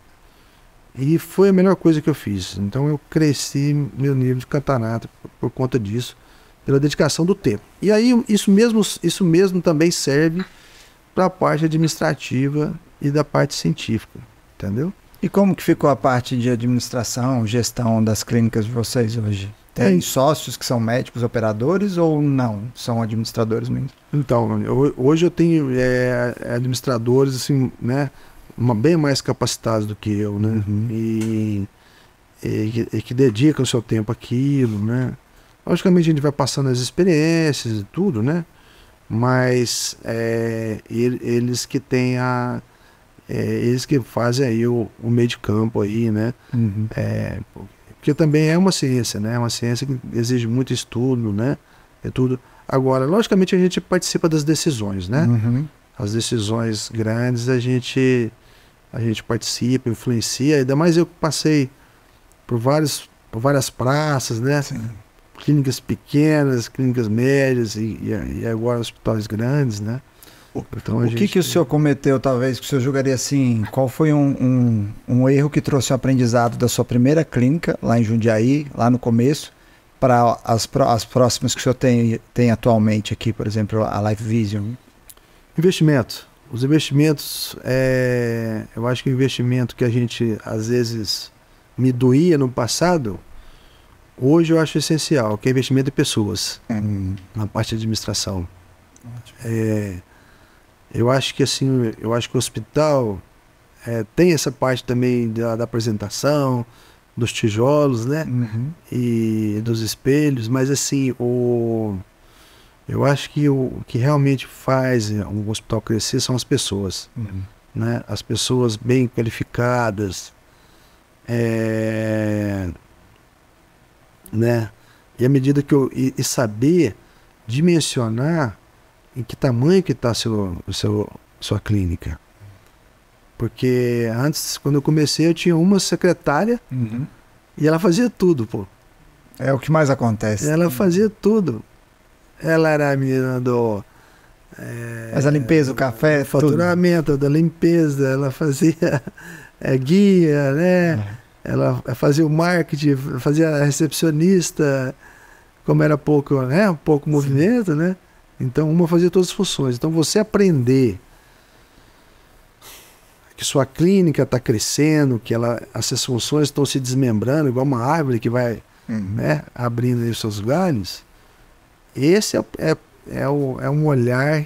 E foi a melhor coisa que eu fiz. Então eu cresci meu nível de catarata por conta disso, pela dedicação do tempo. E aí isso mesmo também serve para a parte administrativa e da parte científica, entendeu? E como que ficou a parte de administração, gestão das clínicas de vocês hoje? Tem sócios que são médicos operadores ou não? São administradores mesmo? Então, hoje eu tenho administradores assim, né, bem mais capacitados do que eu, né? Uhum. E que dedicam o seu tempo àquilo, né? Logicamente a gente vai passando as experiências e tudo, né? Mas eles que têm eles que fazem aí o meio de campo aí, né? Uhum. Porque também é uma ciência, né? É uma ciência que exige muito estudo, né? É tudo. Agora, logicamente a gente participa das decisões, né? Uhum. As decisões grandes a gente participa, influencia, ainda mais eu que passei por várias praças, né? Sim. Clínicas pequenas, clínicas médias e agora hospitais grandes, né? Então, o que o senhor cometeu, talvez, que o senhor julgaria assim, qual foi um erro que trouxe o aprendizado da sua primeira clínica, lá em Jundiaí, lá no começo, para as próximas que o senhor tem atualmente aqui, por exemplo, a Life Vision? Investimento. Os investimentos, eu acho que o investimento que a gente, às vezes, me doía no passado, hoje eu acho essencial, que é investimento em pessoas, na parte de administração. Eu acho que assim, o hospital tem essa parte também da apresentação, dos tijolos, né? E dos espelhos, mas assim, eu acho que o que realmente faz um hospital crescer são as pessoas, né? As pessoas bem qualificadas, né? E à medida que e saber dimensionar em que tamanho que está sua clínica. Porque antes, quando eu comecei, eu tinha uma secretária e ela fazia tudo, pô. É o que mais acontece. Ela fazia tudo. Ela era a menina do... Mas a limpeza, o café, faturamento, tudo. Da limpeza, ela fazia guia, né? Ela fazia o marketing, fazia a recepcionista, como era pouco, né? Pouco movimento, né? Então, uma fazia todas as funções. Então, você aprender que sua clínica está crescendo, que essas funções estão se desmembrando, igual uma árvore que vai né, abrindo aí os seus galhos, esse é um olhar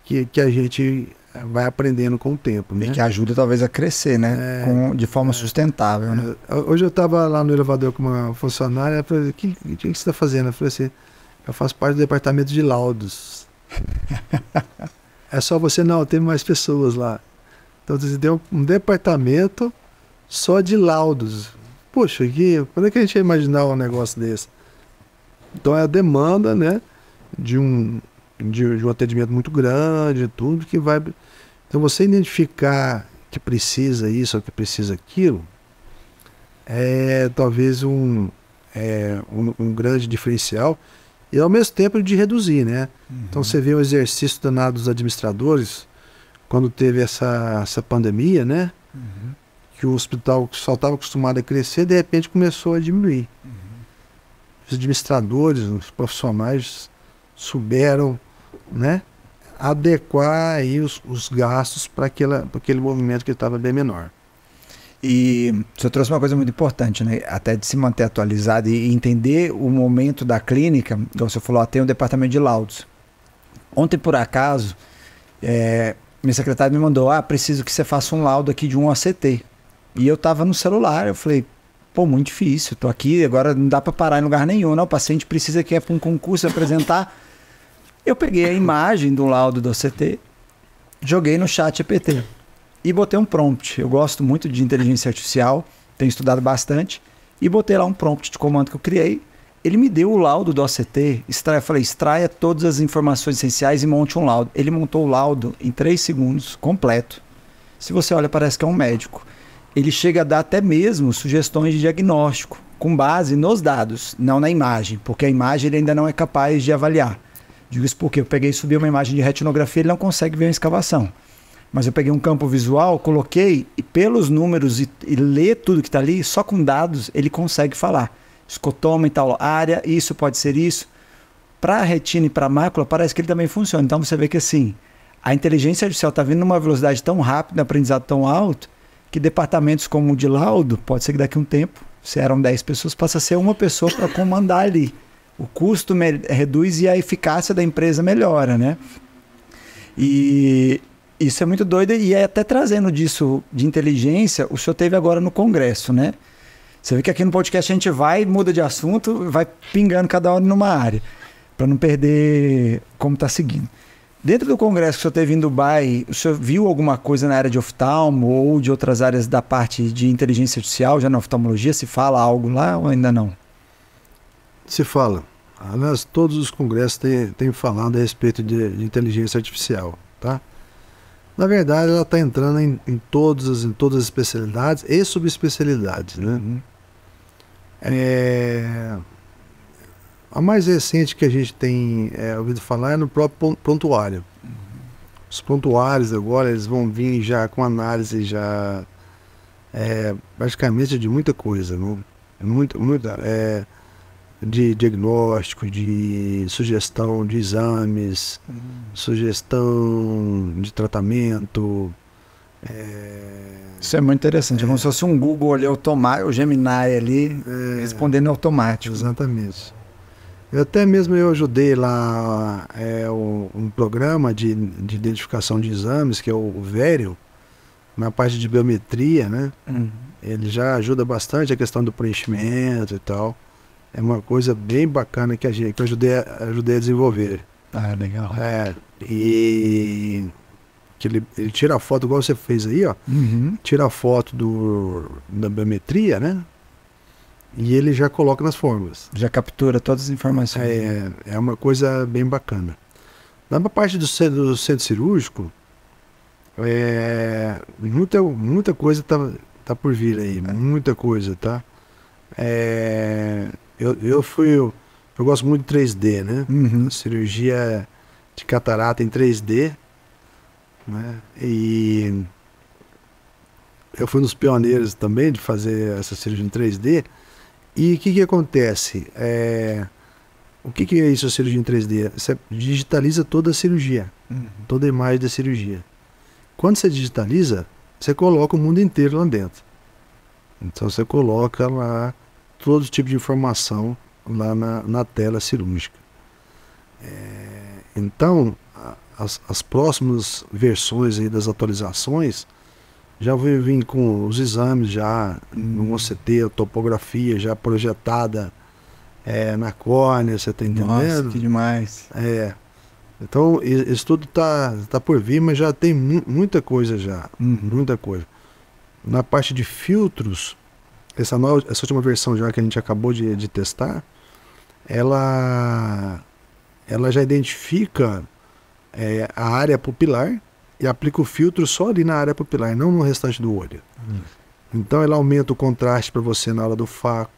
que a gente vai aprendendo com o tempo. Né? E que ajuda talvez a crescer, né? De forma sustentável. Né? Hoje eu estava lá no elevador com uma funcionária, ela falou, o que você está fazendo? Eu falei assim, eu faço parte do departamento de laudos. É só você? Não, tem mais pessoas lá. Então você tem um departamento só de laudos. Poxa, quando é que a gente ia imaginar um negócio desse? Então é a demanda, né, de um atendimento muito grande, tudo que vai... Então você identificar que precisa isso ou que precisa aquilo, é talvez um grande diferencial. E ao mesmo tempo de reduzir, né? Então você vê o exercício danado dos administradores, quando teve essa pandemia, né? Que o hospital só estava acostumado a crescer, de repente começou a diminuir. Os administradores, os profissionais souberam, né? Adequar aí os gastos para aquele movimento que estava bem menor. E o senhor trouxe uma coisa muito importante, né? Até de se manter atualizado e entender o momento da clínica. Como você falou, tem um departamento de laudos. Ontem, por acaso, minha secretária me mandou, preciso que você faça um laudo aqui de um OCT. E eu estava no celular, eu falei, pô, muito difícil, tô aqui, agora não dá para parar em lugar nenhum, não, o paciente precisa que é para um concurso apresentar. Eu peguei a imagem do laudo do OCT, joguei no chat GPT. E botei um prompt. Eu gosto muito de inteligência artificial, tenho estudado bastante, e botei lá um prompt de comando que eu criei. Ele me deu o laudo do OCT, eu falei, extraia todas as informações essenciais e monte um laudo. Ele montou o laudo em 3 segundos, completo. Se você olha, parece que é um médico. Ele chega a dar até mesmo sugestões de diagnóstico, com base nos dados, não na imagem, porque a imagem ele ainda não é capaz de avaliar. Digo isso porque eu peguei e subi uma imagem de retinografia, ele não consegue ver a escavação. Mas eu peguei um campo visual, coloquei, e pelos números e ler tudo que está ali, só com dados ele consegue falar. Escotoma em tal área, isso pode ser isso. Para a retina e para a mácula, parece que ele também funciona. Então você vê que assim, a inteligência artificial está vindo numa velocidade tão rápida, um aprendizado tão alto, que departamentos como o de laudo, pode ser que daqui a um tempo, se eram 10 pessoas, passa a ser uma pessoa para comandar ali. O custo reduz e a eficácia da empresa melhora, né? E isso é muito doido, e até trazendo disso de inteligência, o senhor teve agora no Congresso, né? Você vê que aqui no podcast a gente vai, muda de assunto, vai pingando cada hora numa área, para não perder como está seguindo. Dentro do Congresso que o senhor teve em Dubai, o senhor viu alguma coisa na área de oftalmo ou de outras áreas da parte de inteligência artificial, já na oftalmologia? Se fala algo lá ou ainda não? Se fala. Aliás, todos os congressos têm falado a respeito de inteligência artificial, tá? Na verdade, ela está entrando em todas as especialidades e subespecialidades, né? A mais recente que a gente tem ouvido falar é no próprio prontuário. Os prontuários agora, eles vão vir já com análise já praticamente de muita coisa, não? De diagnóstico, de sugestão de exames, sugestão de tratamento. Isso é muito interessante. É como se fosse um Google ali automático, o Gemini ali, respondendo automático. Exatamente. Eu ajudei lá um programa de identificação de exames, que é o Vério, na parte de biometria, né? Ele já ajuda bastante a questão do preenchimento e tal. É uma coisa bem bacana que eu ajudei a desenvolver. Ah, legal. E que ele tira a foto, igual você fez aí, ó. Tira a foto da biometria, né? E ele já coloca nas fórmulas. Já captura todas as informações. É uma coisa bem bacana. Na parte do centro cirúrgico, muita coisa tá por vir aí. Muita coisa, tá? Eu gosto muito de 3D, né? Cirurgia de catarata em 3D, né? E eu fui um dos pioneiros também de fazer essa cirurgia em 3D. E o que acontece? O que é isso, a cirurgia em 3D? Você digitaliza toda a cirurgia, toda a imagem da cirurgia. Quando você digitaliza, você coloca o mundo inteiro lá dentro. Então você coloca lá todo tipo de informação lá na tela cirúrgica. Então, as próximas versões aí das atualizações já vão vir com os exames já no OCT, a topografia já projetada na córnea, você está entendendo? Nossa, que demais. Então, isso tudo tá por vir, mas já tem muita coisa já, muita coisa. Na parte de filtros, essa última versão já que a gente acabou de testar, ela já identifica a área pupilar e aplica o filtro só ali na área pupilar, não no restante do olho. Então ela aumenta o contraste para você na hora do foco.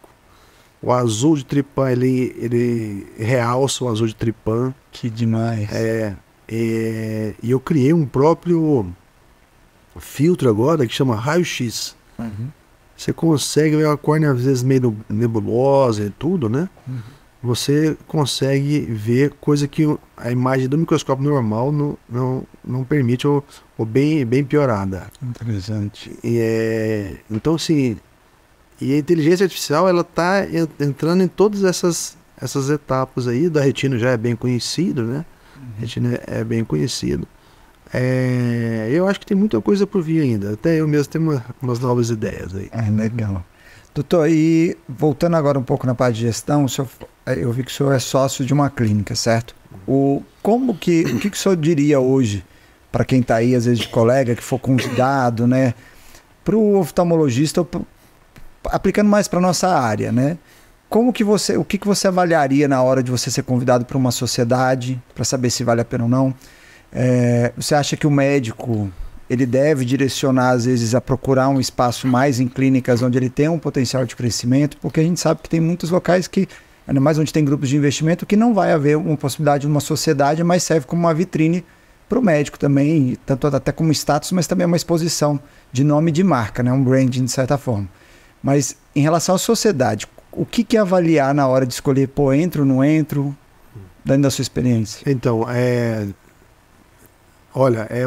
O azul de tripã, ele realça o azul de tripã. Que demais. E eu criei um próprio filtro agora que chama raio-x. Você consegue ver a córnea às vezes meio nebulosa e tudo, né? Você consegue ver coisa que a imagem do microscópio normal não permite, ou bem piorada. Interessante. Então, assim, e a inteligência artificial, ela está entrando em todas essas etapas aí. Da retina já é bem conhecido, né? A retina é bem conhecido. Eu acho que tem muita coisa por vir ainda. Até eu mesmo tenho umas novas ideias aí. Legal. Doutor, e voltando agora um pouco na parte de gestão, eu vi que o senhor é sócio de uma clínica, certo? O que o senhor diria hoje para quem está aí, às vezes de colega, que for convidado, né? Para o oftalmologista, aplicando mais para a nossa área, né? O que você avaliaria na hora de você ser convidado para uma sociedade, para saber se vale a pena ou não? Você acha que o médico ele deve direcionar, às vezes, a procurar um espaço mais em clínicas onde ele tem um potencial de crescimento? Porque a gente sabe que tem muitos locais que, ainda mais onde tem grupos de investimento, que não vai haver uma possibilidade de uma sociedade, mas serve como uma vitrine para o médico também, tanto até como status, mas também uma exposição de nome e de marca, né? Um branding de certa forma. Mas em relação à sociedade, o que avaliar na hora de escolher, entro ou não entro, dentro da sua experiência? Então, olha, é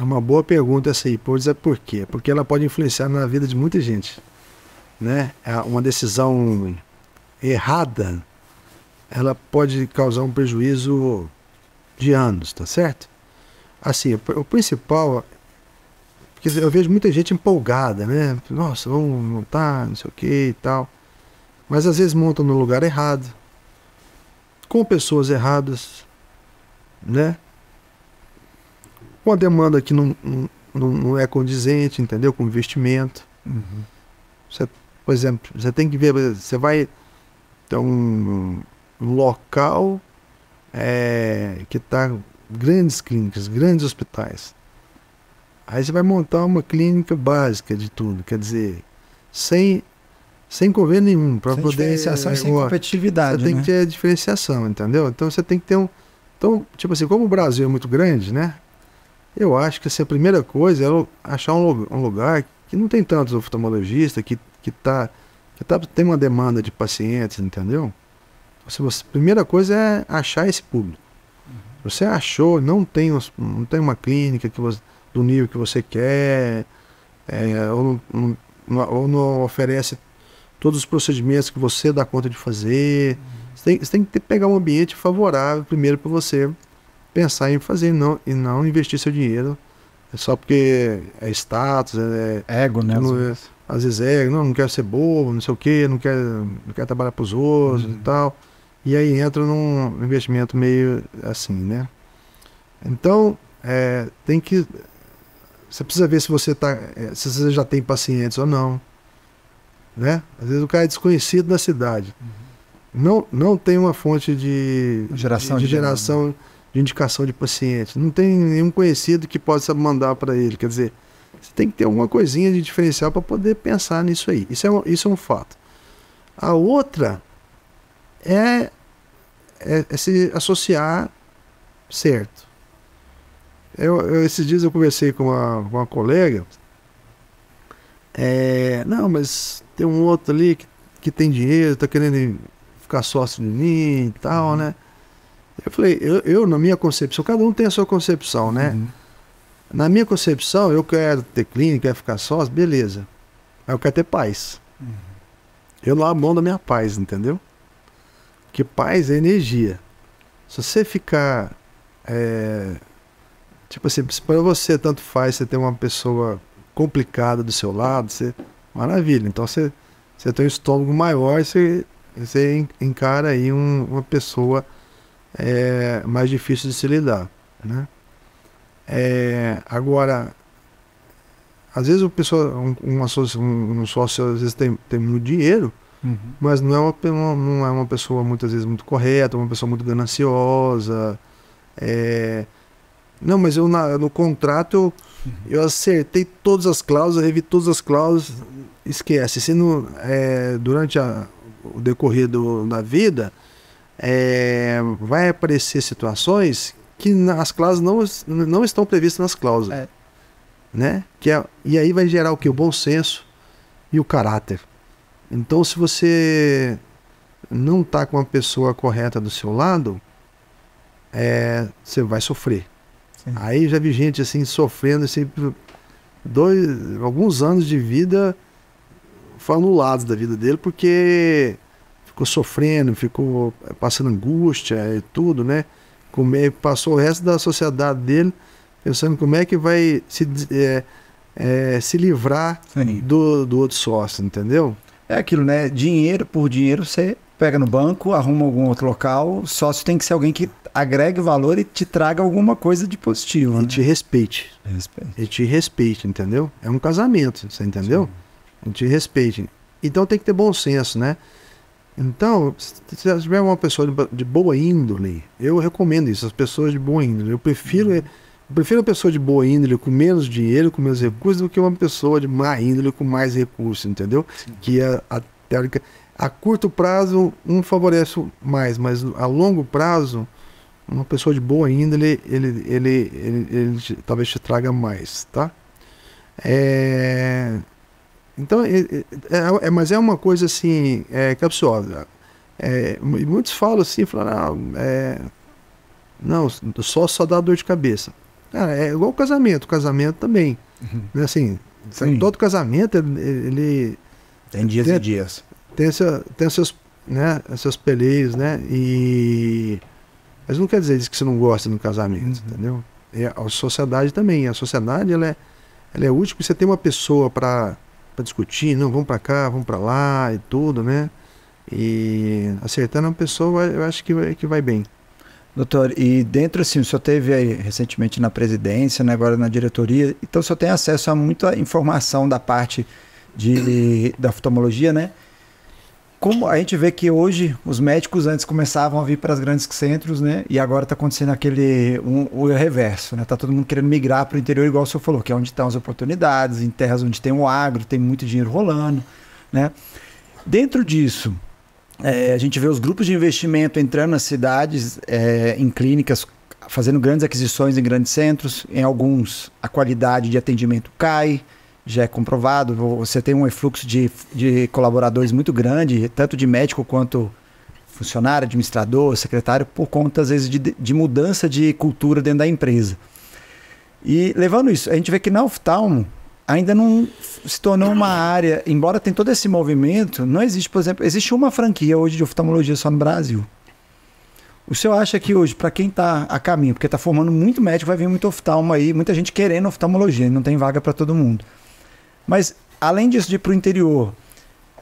uma boa pergunta essa aí, por quê? Porque ela pode influenciar na vida de muita gente, né? Uma decisão errada, ela pode causar um prejuízo de anos, tá certo? Assim, o principal, porque eu vejo muita gente empolgada, né? Nossa, vamos montar, não sei o que e tal. Mas às vezes montam no lugar errado, com pessoas erradas, né? Com a demanda que não é condizente, entendeu? Com investimento. Você, por exemplo, você tem que ver, você vai ter um local que está grandes clínicas, grandes hospitais. Aí você vai montar uma clínica básica de tudo, quer dizer, sem convênio nenhum, para poder... diferenciação e sem competitividade, Você tem que ter diferenciação, entendeu? Então você tem que ter Então, tipo assim, como o Brasil é muito grande, né? Eu acho que assim, a primeira coisa é achar um lugar que não tem tantos oftalmologistas, tem uma demanda de pacientes, entendeu? A primeira coisa é achar esse público. Você achou, não tem uma clínica do nível que você quer, ou não oferece todos os procedimentos que você dá conta de fazer. Você tem que pegar um ambiente favorável primeiro para você pensar em fazer e não investir seu dinheiro só porque é status, ego, né? Às vezes não quero ser bobo, não sei o quê, não quero trabalhar para os outros e tal. E aí entra num investimento meio assim, né? Então, você precisa ver se você já tem pacientes ou não, né? Às vezes o cara é desconhecido na cidade. Não tem uma fonte de geração de indicação de pacientes. Não tem nenhum conhecido que possa mandar para ele. Quer dizer, você tem que ter alguma coisinha de diferencial para poder pensar nisso aí. Isso é um fato. A outra é se associar certo. Esses dias eu conversei com uma colega. Não, mas tem um outro ali que tem dinheiro, está querendo ficar sócio de mim e tal, né? Eu falei, eu na minha concepção, cada um tem a sua concepção, né? Na minha concepção, eu quero ter clínica, quero ficar sócio, beleza. Mas eu quero ter paz. Eu não abro mão da minha paz, entendeu? Porque paz é energia. Se você ficar... tipo assim, se para você tanto faz você ter uma pessoa complicada do seu lado, maravilha. Então você tem um estômago maior, você encara aí uma pessoa mais difícil de se lidar, né? Agora, às vezes um sócio às vezes tem muito dinheiro, mas não é uma pessoa muitas vezes muito correta, uma pessoa muito gananciosa. Não, mas no contrato eu acertei todas as cláusulas, revi todas as cláusulas, esquece. Se não, durante o decorrer da vida, vai aparecer situações que as cláusulas não estão previstas nas cláusulas. Né? E aí vai gerar o quê? O bom senso e o caráter. Então, se você não está com uma pessoa correta do seu lado, você vai sofrer. Sim. Aí já vi gente assim sofrendo assim, alguns anos de vida foram anulados da vida dele porque ficou sofrendo, ficou passando angústia e tudo, né? Passou o resto da sociedade dele pensando como é que vai se livrar do outro sócio, entendeu? É aquilo, né? Dinheiro por dinheiro você pega no banco, arruma algum outro local. O sócio tem que ser alguém que agregue valor e te traga alguma coisa de positivo. E te respeite. E te respeite, entendeu? É um casamento, você entendeu? E te respeite. Então tem que ter bom senso, né? Então, se tiver uma pessoa de boa índole, eu recomendo isso, as pessoas de boa índole. Eu prefiro uma pessoa de boa índole com menos dinheiro, com menos recursos, do que uma pessoa de má índole com mais recursos, entendeu? Sim. Que a teórica, a curto prazo um favorece mais, mas a longo prazo uma pessoa de boa índole ele talvez te traga mais, tá? Então, mas é uma coisa assim, capciosa. Muitos falam assim, não, só dá dor de cabeça. É igual o casamento também. Né? Assim, todo casamento, ele tem dias e dias. Tem seus peleios, né? Mas não quer dizer isso que você não gosta do casamento, entendeu? E a sociedade também. A sociedade, ela é útil porque você tem uma pessoa para discutir, não, vamos para cá, vamos para lá e tudo, né? E acertando uma pessoa, eu acho que vai bem. Doutor, e dentro assim, o senhor teve aí recentemente na presidência, né, agora na diretoria, então o senhor tem acesso a muita informação da parte da oftalmologia, né? Como a gente vê que hoje os médicos antes começavam a vir para os grandes centros, né? E agora está acontecendo o reverso, né? Tá todo mundo querendo migrar para o interior, igual o senhor falou, que é onde estão as oportunidades, em terras onde tem o agro, tem muito dinheiro rolando, né? Dentro disso, a gente vê os grupos de investimento entrando nas cidades, em clínicas fazendo grandes aquisições em grandes centros. Em alguns, a qualidade de atendimento cai, já é comprovado. Você tem um efluxo de colaboradores muito grande, tanto de médico quanto funcionário, administrador, secretário, por conta, às vezes, de mudança de cultura dentro da empresa. E levando isso, a gente vê que na oftalmo ainda não se tornou uma área, embora tenha todo esse movimento, não existe, por exemplo, existe uma franquia hoje de oftalmologia só no Brasil. O senhor acha que hoje, para quem está a caminho, porque está formando muito médico, vai vir muito oftalmo aí, muita gente querendo oftalmologia, não tem vaga para todo mundo. Mas, além disso, de ir para o interior,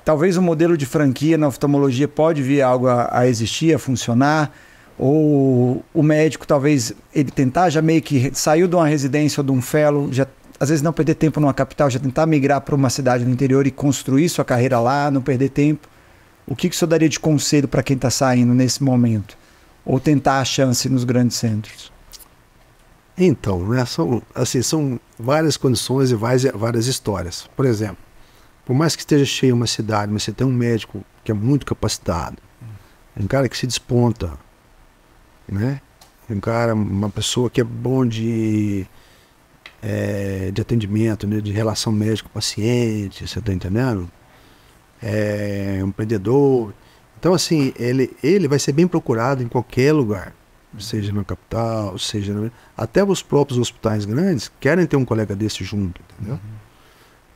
talvez o modelo de franquia na oftalmologia pode vir algo a existir, a funcionar, ou o médico, talvez, ele tentar já meio que saiu de uma residência ou de um fellow, já, às vezes não perder tempo numa capital, já tentar migrar para uma cidade no interior e construir sua carreira lá, não perder tempo. O que o senhor daria de conselho para quem está saindo nesse momento? Ou tentar a chance nos grandes centros? Então, né, são várias condições e várias histórias. Por exemplo, por mais que esteja cheia uma cidade, mas você tem um médico que é muito capacitado, um cara que se desponta, né? Uma pessoa que é bom de atendimento, né? De relação médico-paciente, você está entendendo? É um empreendedor. Então, assim, ele vai ser bem procurado em qualquer lugar, seja na capital, seja até os próprios hospitais grandes querem ter um colega desse junto, entendeu?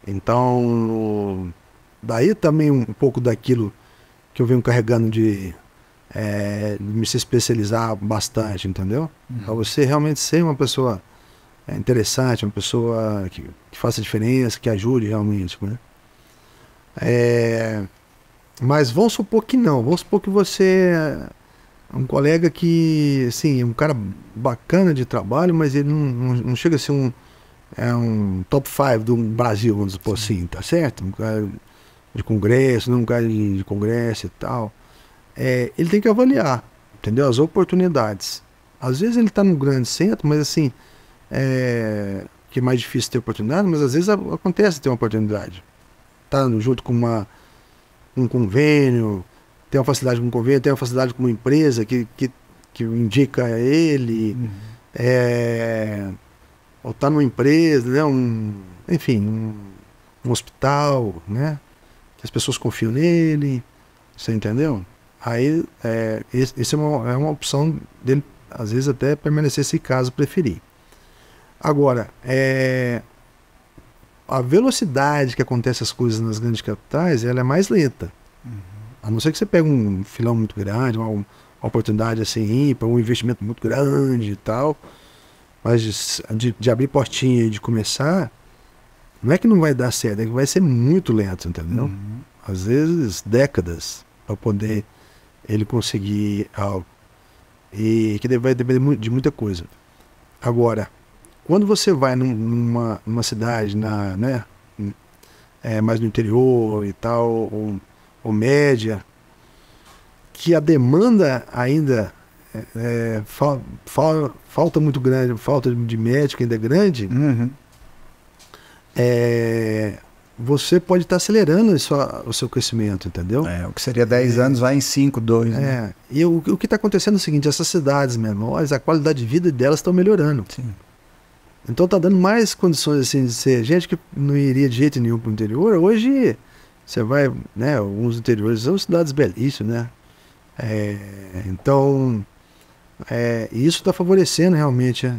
Então, daí também um pouco daquilo que eu venho carregando de me se especializar bastante, entendeu? Para você realmente ser uma pessoa interessante, uma pessoa que faça diferença, que ajude realmente, né? Mas vamos supor que não, vamos supor que você é um colega que, assim, é um cara bacana de trabalho, mas ele não chega a ser um top 5 do Brasil, vamos supor assim, tá certo? Um cara de congresso, não um cara de congresso e tal. Ele tem que avaliar, entendeu? As oportunidades. Às vezes ele está num grande centro, mas assim, que é mais difícil ter oportunidade, mas às vezes acontece ter uma oportunidade. Tá junto com um convênio, tem uma facilidade com um convênio, tem uma facilidade com uma empresa que indica ele, ou tá numa empresa, né? Enfim, um hospital, né? Que as pessoas confiam nele, você entendeu? Aí, isso é uma opção dele, às vezes até permanecer se caso preferir. Agora, a velocidade que acontece as coisas nas grandes capitais, ela é mais lenta. A não ser que você pegue um filão muito grande, uma oportunidade assim, para um investimento muito grande e tal. Mas de abrir portinha e de começar, não é que não vai dar certo, é que vai ser muito lento, entendeu? Às vezes décadas para poder ele conseguir algo. E que vai depender de muita coisa. Agora, quando você vai numa cidade, né, mais no interior e tal, ou média, que a demanda ainda falta muito grande, falta de médico ainda é grande, você pode estar acelerando o seu crescimento, entendeu? O que seria 10 anos vai em 5, 2. Né? E o que está acontecendo é o seguinte, essas cidades menores, a qualidade de vida delas estão melhorando. Sim. Então está dando mais condições assim de ser gente que não iria de jeito nenhum para o interior. Hoje você vai, né? Alguns interiores são cidades belíssimas, né? Então isso está favorecendo realmente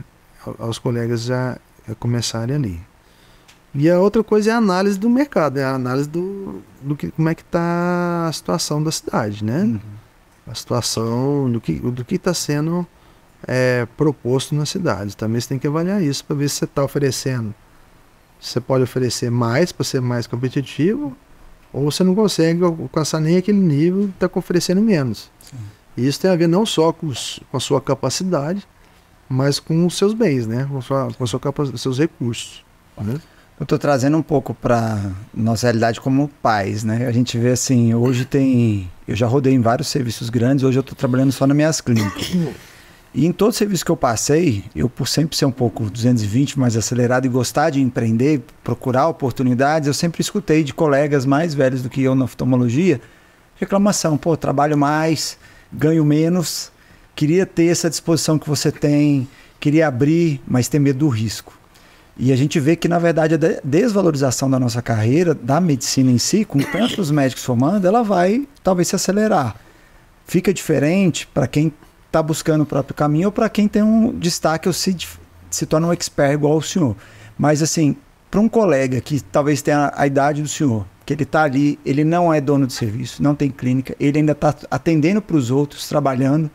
aos colegas a começarem ali. E a outra coisa é a análise do mercado, a análise como é que está a situação da cidade, né? A situação do que está sendo proposto na cidade. Também você tem que avaliar isso para ver se você está oferecendo. Você pode oferecer mais para ser mais competitivo, ou você não consegue alcançar nem aquele nível e está oferecendo menos. Sim. E isso tem a ver não só com a sua capacidade, mas com os seus bens, né? Com os seus recursos. Né? Eu estou trazendo um pouco para nossa realidade como pais, né? A gente vê assim, hoje eu já rodei em vários serviços grandes, hoje eu estou trabalhando só nas minhas clínicas. E em todo serviço que eu passei, eu por sempre ser um pouco 220, mais acelerado e gostar de empreender, procurar oportunidades, eu sempre escutei de colegas mais velhos do que eu na oftalmologia, reclamação, trabalho mais, ganho menos, queria ter essa disposição que você tem, queria abrir, mas tem medo do risco. E a gente vê que, na verdade, a desvalorização da nossa carreira, da medicina em si, com tantos médicos formando, ela vai talvez se acelerar. Fica diferente para quem está buscando o próprio caminho ou para quem tem um destaque ou se torna um expert igual o senhor. Mas, assim, para um colega que talvez tenha a idade do senhor, que ele está ali, ele não é dono de serviço, não tem clínica, ele ainda está atendendo para os outros, trabalhando,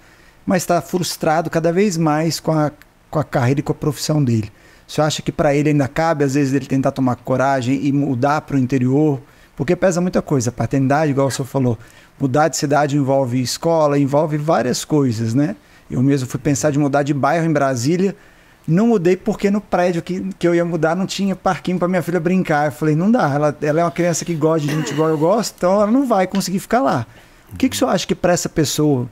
mas está frustrado cada vez mais com a carreira e com a profissão dele. Você acha que para ele ainda cabe, às vezes, ele tentar tomar coragem e mudar para o interior? Porque pesa muita coisa. A paternidade, igual o senhor falou, mudar de cidade envolve escola, envolve várias coisas, né? Eu mesmo fui pensar de mudar de bairro em Brasília, não mudei porque no prédio que eu ia mudar não tinha parquinho para minha filha brincar. Eu falei, não dá, ela é uma criança que gosta de gente igual eu gosto, então ela não vai conseguir ficar lá. O que o senhor acha que para essa pessoa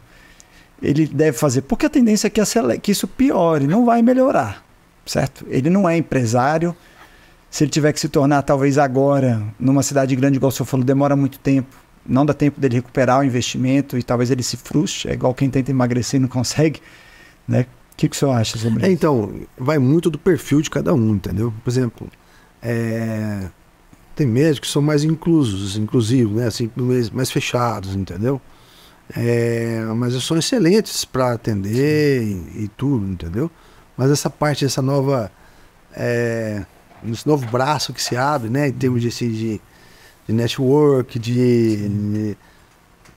ele deve fazer? Porque a tendência é que isso piore, não vai melhorar. Certo? Ele não é empresário. Se ele tiver que se tornar, talvez agora, numa cidade grande, igual o senhor falou, demora muito tempo. Não dá tempo dele recuperar o investimento e talvez ele se frustre. É igual quem tenta emagrecer e não consegue. Né? O que o senhor acha sobre isso? Então, vai muito do perfil de cada um, entendeu? Por exemplo, tem médicos que são mais inclusivos, né? Assim, mais fechados, entendeu? Mas são excelentes para atender e tudo, entendeu? Mas essa parte, esse novo braço que se abre, né, em termos de network, de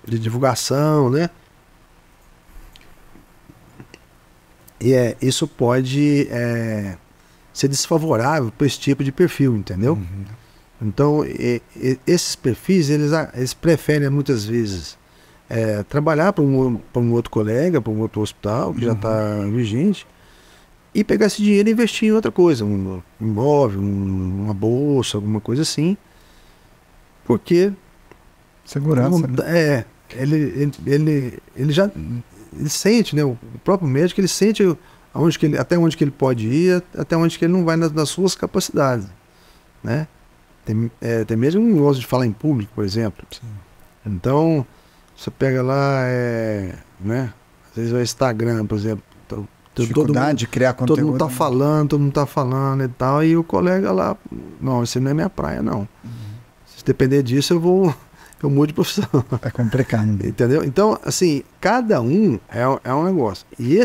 divulgação, né? E isso pode ser desfavorável para esse tipo de perfil, entendeu? Uhum. Então, esses perfis, eles preferem muitas vezes trabalhar para um outro colega, para um outro hospital que já está vigente, e pegar esse dinheiro e investir em outra coisa, um imóvel, uma bolsa, alguma coisa assim, porque segurança, né? Ele já sente, né? O próprio médico, ele sente até onde que ele pode ir, até onde que ele não vai nas suas capacidades, né? Tem mesmo um gosto de falar em público, por exemplo. Sim. Então você pega lá, né? Às vezes o Instagram, por exemplo, dificuldade de criar conteúdo. Todo mundo tá falando e tal, e o colega lá, não, isso não é minha praia, não. Uhum. Se depender disso, eu mudo de profissão. É complicado. Entendeu? Então, assim, cada um é um negócio. E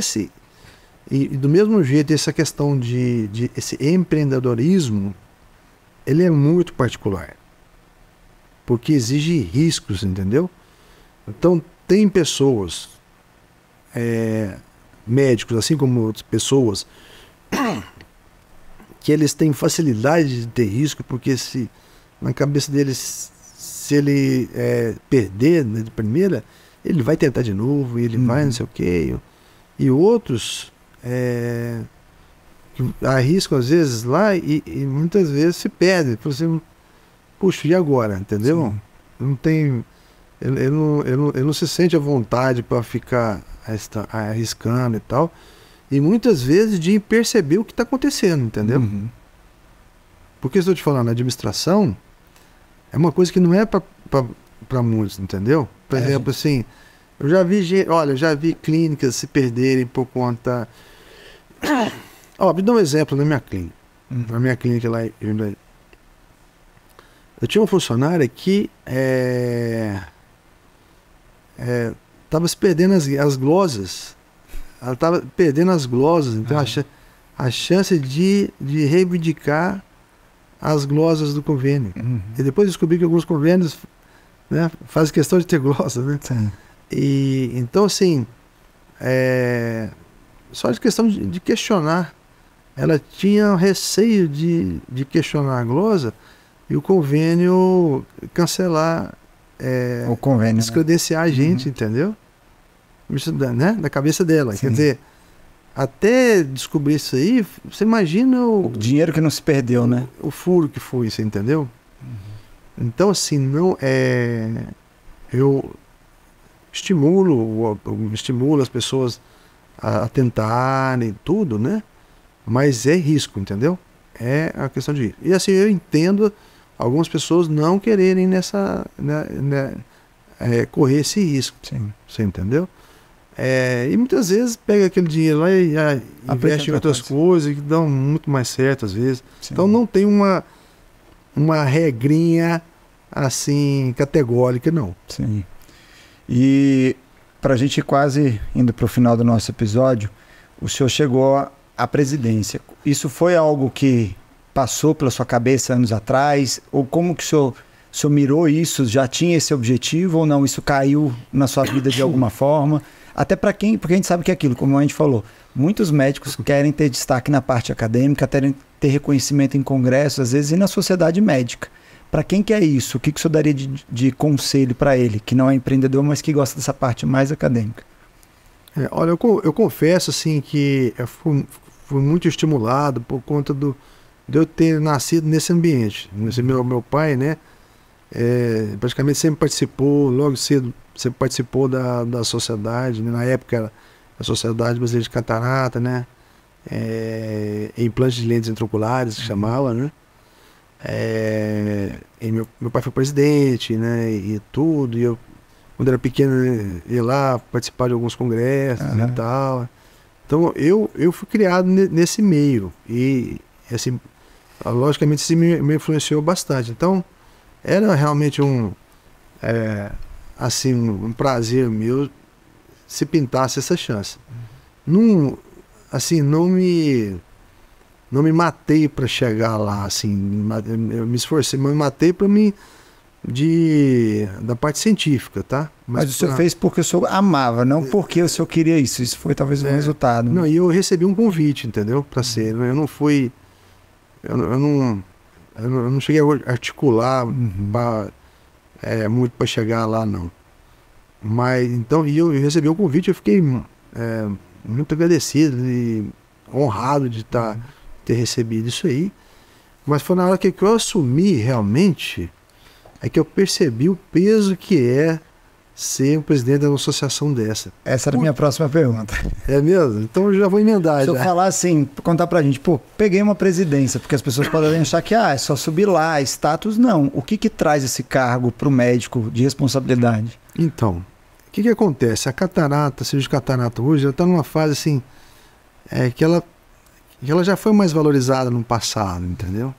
do mesmo jeito, essa questão de esse empreendedorismo, ele é muito particular. Porque exige riscos, entendeu? Então, tem pessoas... médicos, assim como outras pessoas, que eles têm facilidade de ter risco, porque na cabeça deles, se ele perder de primeira, ele vai tentar de novo, e ele vai não sei o quê. E outros que arriscam às vezes lá e muitas vezes se perdem. Você, puxa, e agora? Entendeu? Não tem... Ele não se sente à vontade para ficar arriscando e tal, e muitas vezes de perceber o que está acontecendo, entendeu? Uhum. Porque estou te falando, a administração é uma coisa que não é para muitos, entendeu? Por exemplo, assim, eu já vi clínicas se perderem por conta... me dá um exemplo na minha clínica. Na minha clínica lá, eu tinha uma funcionária que estava se perdendo as glosas. Ela estava perdendo as glosas. Então a chance de reivindicar as glosas do convênio. Uhum. E depois descobri que alguns convênios, né, fazem questão de ter glosas, né? Sim. E então, assim, só de questão de questionar. Ela tinha receio de questionar a glosa e o convênio cancelar, o convênio, descredenciar a gente, entendeu? Isso, né? Da cabeça dela. Sim. Quer dizer, até descobrir isso aí, você imagina o dinheiro que não se perdeu, né? O furo que foi, você entendeu? Uhum. Então, assim, não eu estimulo as pessoas a tentarem tudo, né? Mas é risco, entendeu? É a questão de... E assim, eu entendo algumas pessoas não quererem correr esse risco. Sim. Você entendeu? E muitas vezes pega aquele dinheiro lá e investe em outras coisas que dão muito mais certo às vezes. Sim. Então não tem uma regrinha assim categórica, não. Sim. E para a gente ir quase indo para o final do nosso episódio, o senhor chegou à presidência. Isso foi algo que passou pela sua cabeça anos atrás? Ou como que o senhor mirou isso? Já tinha esse objetivo ou não? Isso caiu na sua vida de alguma forma? Até porque a gente sabe que é aquilo, como a gente falou, muitos médicos querem ter destaque na parte acadêmica, querem ter reconhecimento em congressos, às vezes, e na sociedade médica. Para quem que é isso? O que o senhor daria de conselho para ele, que não é empreendedor, mas que gosta dessa parte mais acadêmica? Olha, eu confesso assim, que eu fui muito estimulado por conta de eu ter nascido nesse ambiente. Meu pai, né, praticamente sempre participou, logo cedo, sempre participou da sociedade, né? Na época era a Sociedade Brasileira de Catarata, né? Implantes de lentes intraoculares, que chamava, né? E meu pai foi presidente, né? E tudo, e eu, quando era pequeno, ia lá participar de alguns congressos e tal. Então eu fui criado nesse meio e assim, logicamente isso me influenciou bastante. Então era realmente um prazer meu se pintasse essa chance. Não me matei para chegar lá, assim, eu me esforcei, mas me matei para mim da parte científica, tá? Mas o senhor fez porque o senhor amava, não porque o senhor queria isso. Isso foi talvez um resultado. Não, e eu recebi um convite, entendeu? Para ser. Eu não fui. Eu não cheguei a articular muito para chegar lá, não. Mas então, eu recebi o convite, eu fiquei muito agradecido e honrado de ter recebido isso aí. Mas foi na hora que eu assumi realmente, é que eu percebi o peso que é ser o presidente de uma associação dessa. Essa era a minha próxima pergunta. É mesmo? Então eu já vou emendar. Se eu falar assim, contar pra gente, peguei uma presidência, porque as pessoas podem achar que é só subir lá, status, não. O que traz esse cargo pro médico de responsabilidade? Então, o que acontece? A cirurgia de catarata hoje, ela está numa fase assim, que ela já foi mais valorizada no passado, entendeu?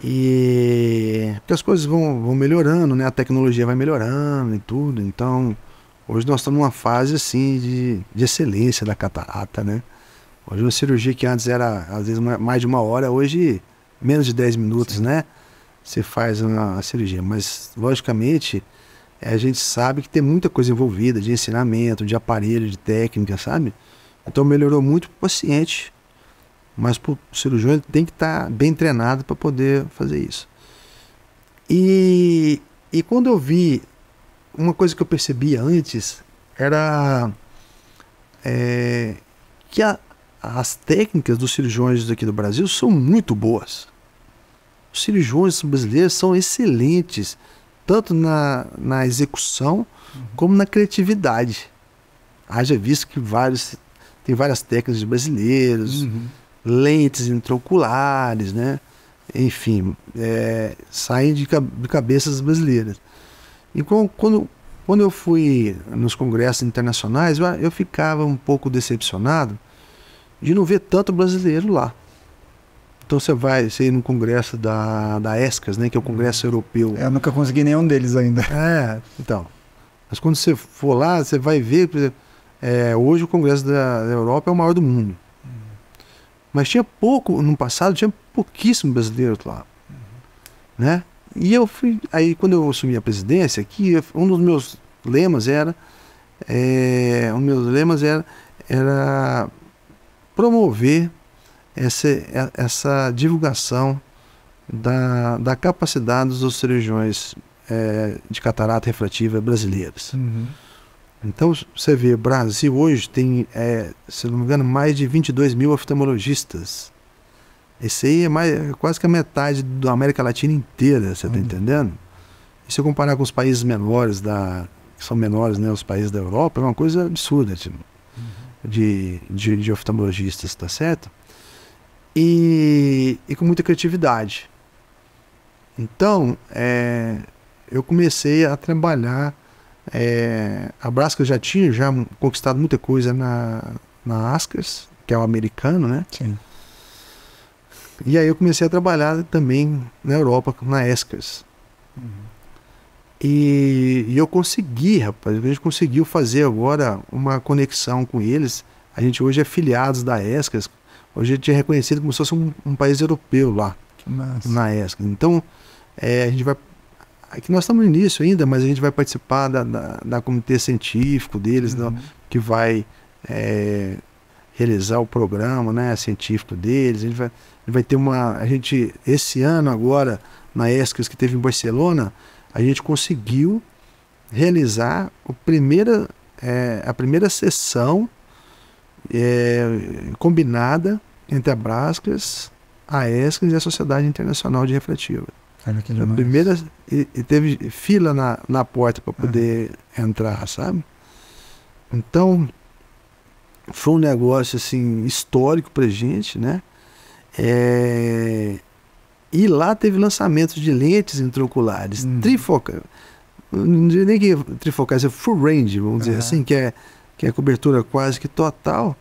E porque as coisas vão melhorando, né? A tecnologia vai melhorando e tudo. Então, hoje nós estamos numa fase assim de excelência da catarata, né? Hoje uma cirurgia que antes era às vezes mais de 1 hora, hoje menos de 10 minutos, sim, né? Você faz a cirurgia. Mas, logicamente, a gente sabe que tem muita coisa envolvida de ensinamento, de aparelho, de técnica, sabe? Então melhorou muito para o paciente. Mas para o cirurgião ele tem que estar bem treinado para poder fazer isso. E quando eu vi, uma coisa que eu percebia antes era que as técnicas dos cirurgiões aqui do Brasil são muito boas. Os cirurgiões brasileiros são excelentes, tanto na execução como na criatividade. Haja visto que tem várias técnicas de brasileiros, lentes intraoculares, né? Enfim, saem de cabeças brasileiras. E quando eu fui nos congressos internacionais, eu ficava um pouco decepcionado de não ver tanto brasileiro lá. Então você ia no congresso da ESCAS, né, que é o Congresso Europeu. Eu nunca consegui nenhum deles ainda. Então. Mas quando você for lá, você vai ver, por exemplo, hoje o Congresso da Europa é o maior do mundo. Mas no passado tinha pouquíssimo brasileiro lá, né? E aí quando eu assumi a presidência, um dos meus lemas era promover essa divulgação da capacidade dos cirurgiões de catarata refrativa brasileiros. Então, você vê, o Brasil hoje tem, se não me engano, mais de 22 mil oftalmologistas. Esse aí é quase que a metade da América Latina inteira, você está entendendo? E se eu comparar com os países menores, que são menores, né, os países da Europa, é uma coisa absurda, tipo, de oftalmologistas, tá certo? E com muita criatividade. Então, eu comecei a trabalhar A Braskem já tinha conquistado muita coisa na Askers, que é o americano, né? Sim. E aí eu comecei a trabalhar também na Europa, na Eskers. E eu consegui, rapaz, a gente conseguiu fazer agora uma conexão com eles. A gente hoje é filiados da Eskers. Hoje a gente é reconhecido como se fosse um país europeu lá, na Eskers. Então, a gente vai... Aqui nós estamos no início ainda, mas a gente vai participar da comitê científico deles, que vai realizar o programa, né, científico deles. A gente vai ter esse ano agora, na Eskers, que teve em Barcelona, a gente conseguiu realizar a primeira sessão combinada entre a Braskem, a Eskers e a Sociedade Internacional de Refletiva. A primeira, e teve fila na porta para poder entrar, sabe? Então, foi um negócio assim, histórico pra gente, né? E lá teve lançamentos de lentes intraoculares, trifocais, não diria nem que trifocais, é full range, vamos dizer assim, que é a cobertura quase que total,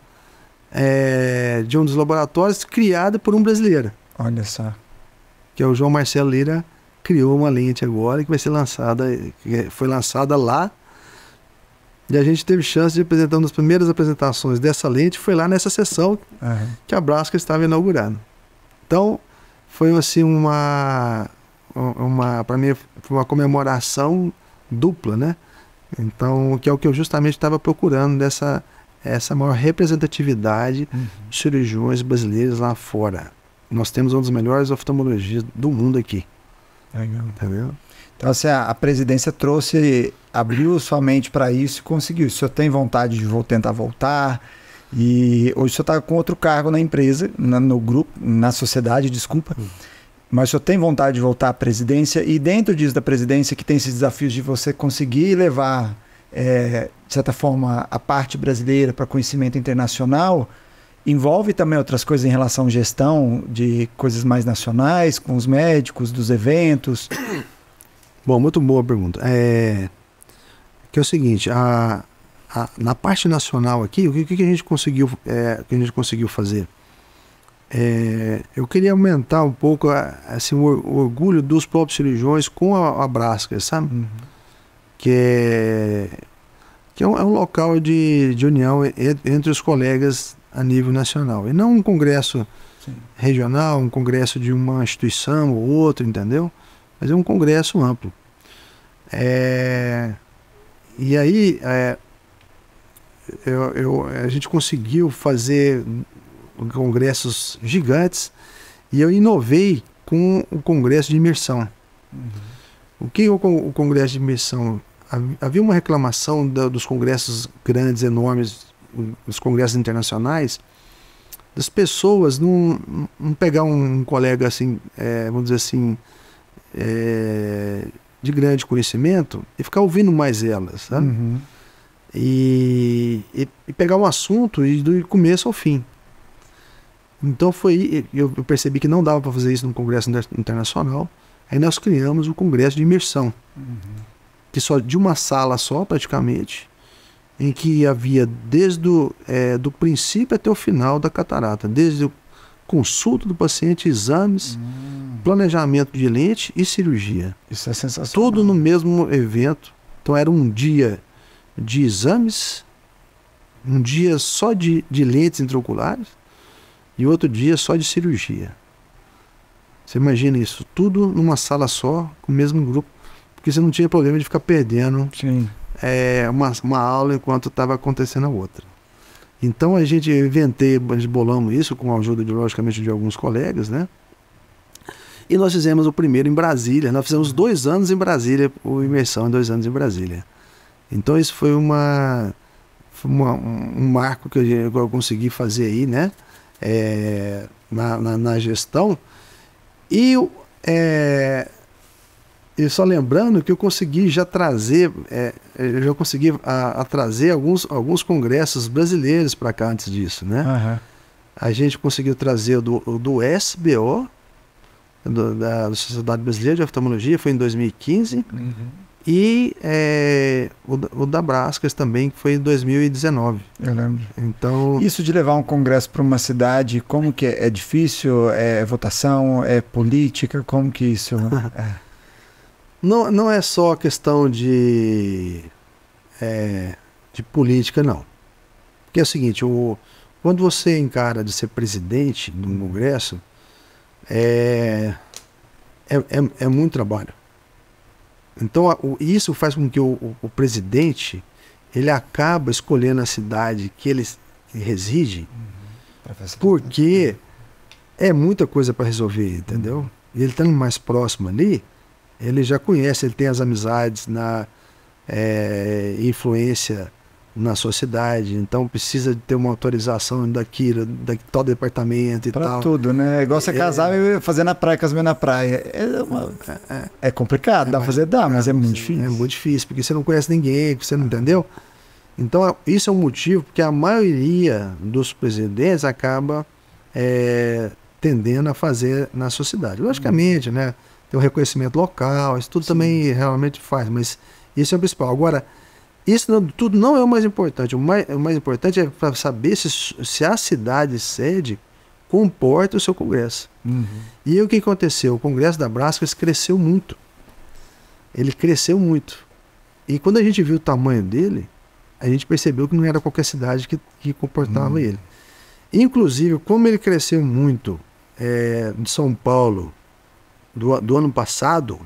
de um dos laboratórios criada por um brasileiro. Olha só. Que é o João Marcelo Lira, criou uma lente agora que vai ser lançada, que foi lançada lá, e a gente teve chance de apresentar uma das primeiras apresentações dessa lente, foi lá nessa sessão que a Braskem estava inaugurando. Então, foi assim para mim, foi uma comemoração dupla, né? Então, que é o que eu justamente estava procurando, essa maior representatividade de cirurgiões brasileiros lá fora. Nós temos um dos melhores oftalmologistas do mundo aqui. Legal. Entendeu? Então, assim, a presidência abriu sua mente para isso e conseguiu. O senhor tem vontade de tentar voltar? E hoje o senhor está com outro cargo na empresa, no grupo, na sociedade, desculpa. Mas o senhor tem vontade de voltar à presidência? E dentro disso da presidência, que tem esses desafios de você conseguir levar, de certa forma, a parte brasileira para conhecimento internacional, envolve também outras coisas em relação à gestão de coisas mais nacionais, com os médicos, dos eventos? Bom, muito boa pergunta. Que é o seguinte, na parte nacional aqui, o que a gente conseguiu fazer? Eu queria aumentar um pouco assim, o orgulho dos próprios cirurgiões com a Braskem, sabe? Que é um local de união entre os colegas a nível nacional. E não um congresso regional, um congresso de uma instituição ou outra, entendeu? Mas é um congresso amplo. E aí a gente conseguiu fazer congressos gigantes e eu inovei com o congresso de imersão. O que é o congresso de imersão? Havia uma reclamação dos congressos grandes, enormes, os congressos internacionais, das pessoas não pegar um colega assim, vamos dizer assim, de grande conhecimento e ficar ouvindo mais elas, sabe? E pegar um assunto e do começo ao fim. Então eu percebi que não dava para fazer isso num congresso internacional. Aí nós criamos o congresso de imersão, que só de uma sala só praticamente, em que havia desde do princípio até o final da catarata, desde o consulta do paciente, exames, planejamento de lente e cirurgia. Isso é sensacional. Tudo no mesmo evento. Então era um dia de exames, um dia só de lentes intraoculares e outro dia só de cirurgia. Você imagina isso, tudo numa sala só, com o mesmo grupo, porque você não tinha problema de ficar perdendo uma aula enquanto estava acontecendo a outra. Então a gente bolamos isso com a ajuda, logicamente, de alguns colegas, né? E nós fizemos o primeiro em Brasília. Nós fizemos 2 anos em Brasília, o imersão em 2 anos em Brasília. Então isso foi um marco que eu consegui fazer aí, né? Na gestão. E só lembrando que eu consegui já trazer, trazer alguns congressos brasileiros para cá antes disso, né? A gente conseguiu trazer do SBO, da Sociedade Brasileira de Oftalmologia, foi em 2015. E o da Braskas também, que foi em 2019. Eu lembro. Então, isso de levar um congresso para uma cidade, como que é? É difícil? É votação? É política? Como que isso é? não é só questão de política, não. Porque é o seguinte, quando você encara de ser presidente de um congresso, é muito trabalho. Então, isso faz com que o presidente ele acaba escolhendo a cidade que ele reside, porque é muita coisa para resolver, entendeu? E ele estando mais próximo ali, ele já conhece, ele tem as amizades, influência na sociedade, então precisa de ter uma autorização de tal departamento e pra tal. Tudo, né? É igual você casar e fazer na praia, casamento na praia. É complicado, dá pra fazer? Dá, mas é muito difícil. É muito difícil, porque você não conhece ninguém, você não entendeu? Então, isso é um motivo porque a maioria dos presidentes acaba tendendo a fazer na sociedade. Logicamente, né? Tem o reconhecimento local, isso tudo também realmente faz, mas isso é o principal. Agora, isso tudo não é o mais importante. O mais importante é para saber se a cidade sede comporta o seu congresso. E aí, o que aconteceu? O congresso da Braskas cresceu muito. Ele cresceu muito. E quando a gente viu o tamanho dele, a gente percebeu que não era qualquer cidade que comportava ele. Inclusive, como ele cresceu muito de São Paulo do ano passado,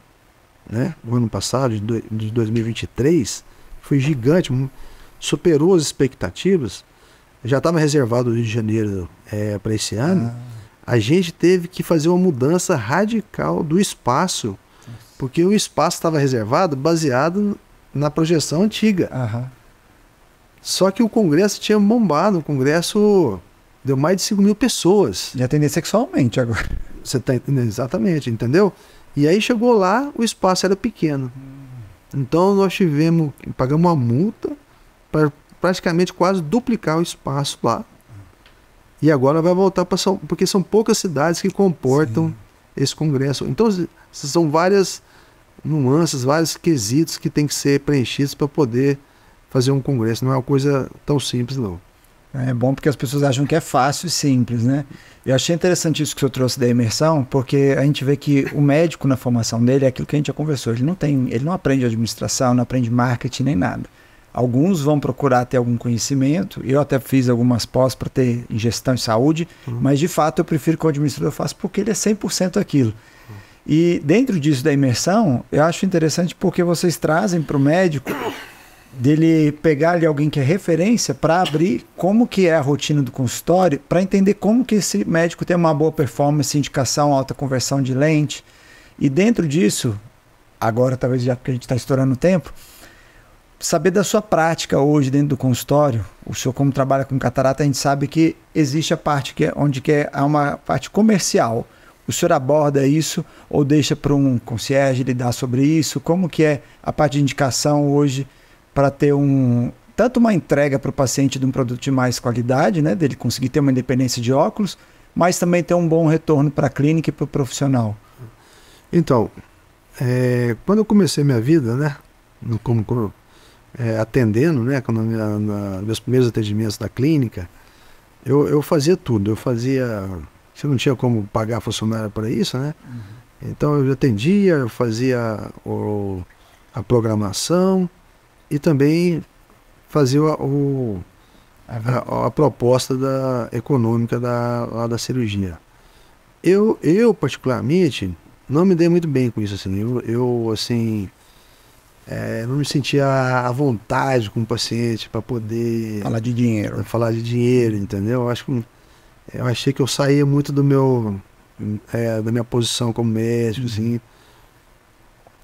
né? Do ano passado, de 2023, foi gigante, superou as expectativas. Já estava reservado o Rio de Janeiro para esse ano. A gente teve que fazer uma mudança radical do espaço, porque o espaço estava reservado baseado na projeção antiga. Só que o congresso tinha bombado, o congresso deu mais de 5.000 pessoas. De atender sexualmente agora. Você está entendendo? Exatamente, entendeu? E aí chegou lá, o espaço era pequeno. Então nós pagamos uma multa para praticamente quase duplicar o espaço lá. E agora vai voltar para porque são poucas cidades que comportam esse congresso. Então são várias nuances, vários quesitos que tem que ser preenchidos para poder fazer um congresso. Não é uma coisa tão simples, não. É bom porque as pessoas acham que é fácil e simples, né? Eu achei interessante isso que o senhor trouxe da imersão, porque a gente vê que o médico na formação dele é aquilo que a gente já conversou. Ele não aprende administração, não aprende marketing nem nada. Alguns vão procurar ter algum conhecimento. Eu até fiz algumas pós para ter em gestão de saúde, mas de fato eu prefiro que o administrador faça porque ele é 100% aquilo. E dentro disso da imersão, eu acho interessante porque vocês trazem para o médico dele pegar ali alguém que é referência para abrir como que é a rotina do consultório, para entender como que esse médico tem uma boa performance, indicação, alta conversão de lente. E dentro disso, agora talvez já porque a gente está estourando o tempo, saber da sua prática hoje dentro do consultório. O senhor, como trabalha com catarata, a gente sabe que existe a parte onde há uma parte comercial. O senhor aborda isso ou deixa para um concierge lidar sobre isso? Como que é a parte de indicação hoje para ter tanto uma entrega para o paciente de um produto de mais qualidade, né, dele conseguir ter uma independência de óculos, mas também ter um bom retorno para a clínica e para o profissional? Então, quando eu comecei minha vida, né, atendendo, né, meus primeiros atendimentos da clínica, eu fazia tudo. Você não tinha como pagar funcionário para isso, né? Então eu atendia, eu fazia a programação, e também fazia a proposta econômica lá da cirurgia. Eu particularmente, não me dei muito bem com isso. Assim. Eu não me sentia à vontade com o paciente para poder... Falar de dinheiro. Falar de dinheiro, entendeu? Eu achei que eu saía muito da minha posição como médico, assim,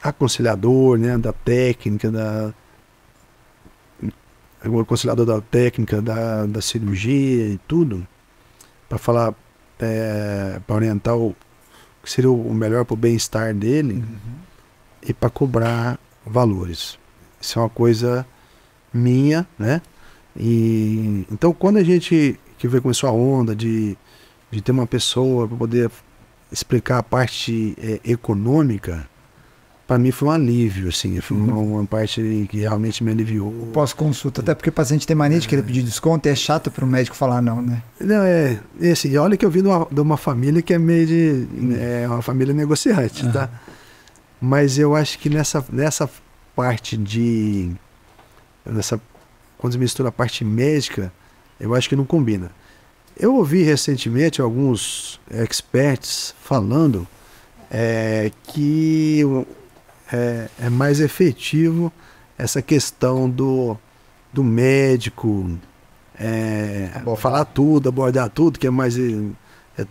aconselhador, né, da técnica, aconselhador da técnica da cirurgia e tudo, para falar, para orientar o que seria o melhor para o bem-estar dele e para cobrar valores. Isso é uma coisa minha, né? E então quando a gente começou a onda de ter uma pessoa para poder explicar a parte econômica para mim foi um alívio, assim, foi uma parte que realmente me aliviou. Pós-consulta, até porque o paciente tem mania de querer pedir desconto e é chato para o médico falar não, né? Não, assim, olha que eu vim de uma família que é meio de, uma família negociante, tá? Mas eu acho que nessa parte quando se mistura a parte médica, eu acho que não combina. Eu ouvi recentemente alguns experts falando que é mais efetivo essa questão do médico falar tudo, abordar tudo, que é mais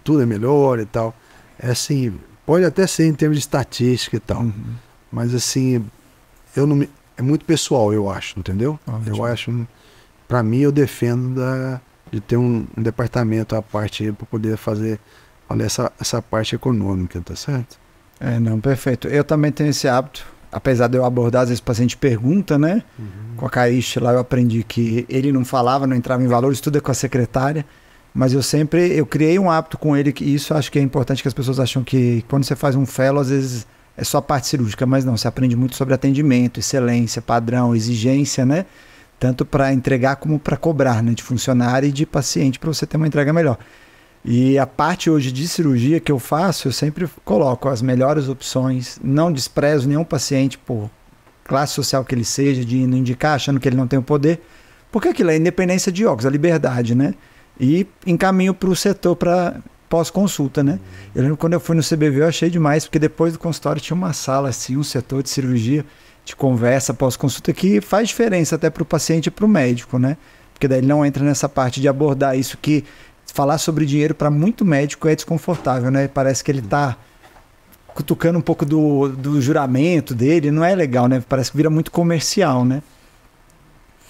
tudo é melhor e tal. É assim, pode até ser em termos de estatística e tal, mas assim, é muito pessoal, eu acho, entendeu? Eu acho, para mim, eu defendo de ter um departamento à parte para poder fazer essa parte econômica, tá certo? Não, perfeito. Eu também tenho esse hábito, apesar de eu abordar, às vezes o paciente pergunta, né? Com a Caixa lá eu aprendi que ele não falava, não entrava em valores, tudo é com a secretária, mas eu criei um hábito com ele, que isso acho que é importante, que as pessoas acham que quando você faz um fellow, às vezes é só a parte cirúrgica, mas não, você aprende muito sobre atendimento, excelência, padrão, exigência, né? Tanto para entregar como para cobrar, né? De funcionário e de paciente, para você ter uma entrega melhor. E a parte hoje de cirurgia que eu faço, eu sempre coloco as melhores opções, não desprezo nenhum paciente por classe social que ele seja, de não indicar achando que ele não tem o poder, porque aquilo é a independência de óculos, a liberdade, né? E encaminho para o setor para pós-consulta, né? Eu lembro quando eu fui no CBV, eu achei demais, porque depois do consultório tinha uma sala assim, um setor de cirurgia, de conversa pós-consulta, que faz diferença até para o paciente e para o médico, né? Porque daí ele não entra nessa parte de abordar isso, que falar sobre dinheiro para muito médico é desconfortável, né? Parece que ele está cutucando um pouco do juramento dele, não é legal, né? Parece que vira muito comercial, né?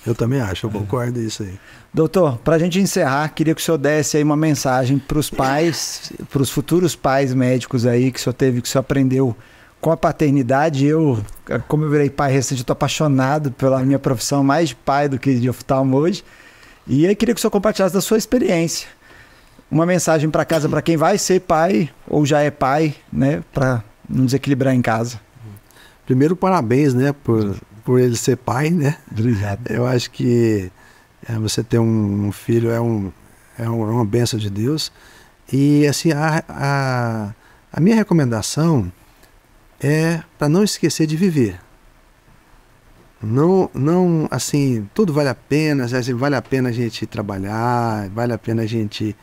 Eu também acho, eu concordo isso aí. Doutor, para a gente encerrar, queria que o senhor desse aí uma mensagem para os pais, para os futuros pais médicos aí, que o senhor teve, que o senhor aprendeu com a paternidade. Como eu virei pai recente, eu estou apaixonado pela minha profissão, mais de pai do que de oftalmo hoje. E aí queria que o senhor compartilhasse da sua experiência. Uma mensagem para casa para quem vai ser pai ou já é pai, né, para não desequilibrar em casa. Primeiro, parabéns, né, por ele ser pai, né? Obrigado. Eu acho que você ter um filho é uma bênção de Deus. E assim, a minha recomendação é para não esquecer de viver. Não, assim, tudo vale a pena, assim, vale a pena a gente trabalhar, vale a pena a gente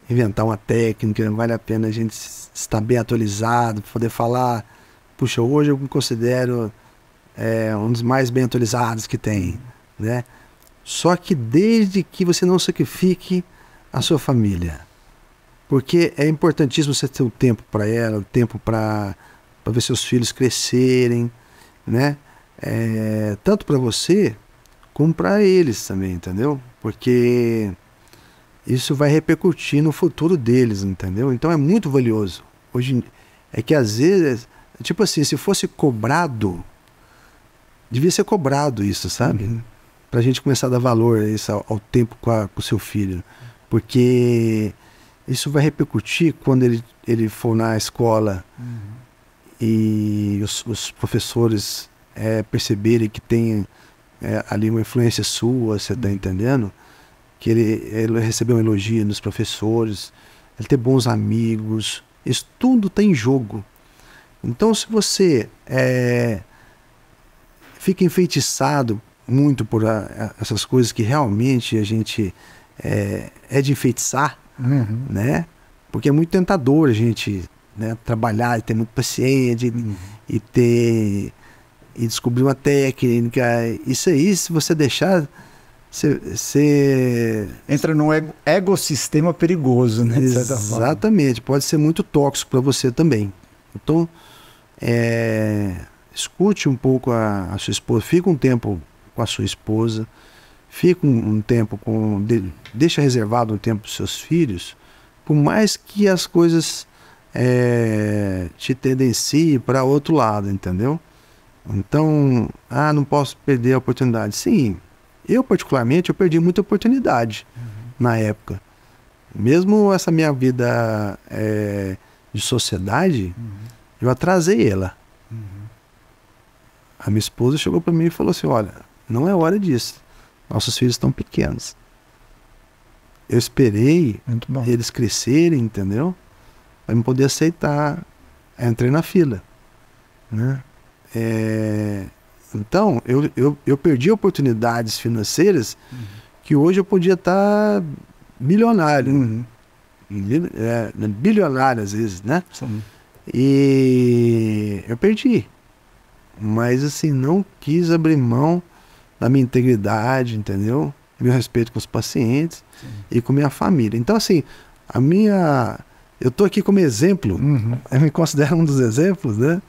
inventar uma técnica, vale a pena a gente estar bem atualizado, poder falar, puxa, hoje eu me considero um dos mais bem atualizados que tem, né? Só que desde que você não sacrifique a sua família, porque é importantíssimo você ter o tempo para ela, o tempo para ver seus filhos crescerem, né? Tanto para você como para eles também, entendeu? Porque isso vai repercutir no futuro deles, entendeu? Então é muito valioso. Hoje é que às vezes, tipo assim, se fosse cobrado, devia ser cobrado isso, sabe? Pra gente começar a dar valor isso ao tempo com o seu filho. Porque isso vai repercutir quando ele for na escola e os professores perceberem que tem ali uma influência sua, você tá entendendo? Que ele recebeu um elogio dos professores, ele ter bons amigos, isso tudo está em jogo. Então, se você fica enfeitiçado muito por essas coisas que realmente a gente de enfeitiçar, né? Porque é muito tentador a gente, né, trabalhar e ter muito paciente e descobrir uma técnica. Isso aí, se você deixar, você entra num ecossistema perigoso, né? Exatamente, pode ser muito tóxico para você também. Então, escute um pouco a sua esposa, fica um tempo com a sua esposa, fica um tempo deixa reservado um tempo para os seus filhos, por mais que as coisas te tendenciem para outro lado, entendeu? Então, não posso perder a oportunidade. Sim, eu particularmente, eu perdi muita oportunidade na época. Mesmo essa minha vida de sociedade, eu atrasei ela. A minha esposa chegou para mim e falou assim, olha, não é hora disso. Nossos filhos estão pequenos. Eu esperei eles crescerem, entendeu? Para eu poder aceitar. Aí entrei na fila, né? Então, eu perdi oportunidades financeiras que hoje eu podia estar milionário. Bilionário às vezes, né? Sim. E eu perdi. Mas assim, não quis abrir mão da minha integridade, entendeu? Meu respeito com os pacientes e com minha família. Então assim, eu tô aqui como exemplo, eu me considero um dos exemplos, né?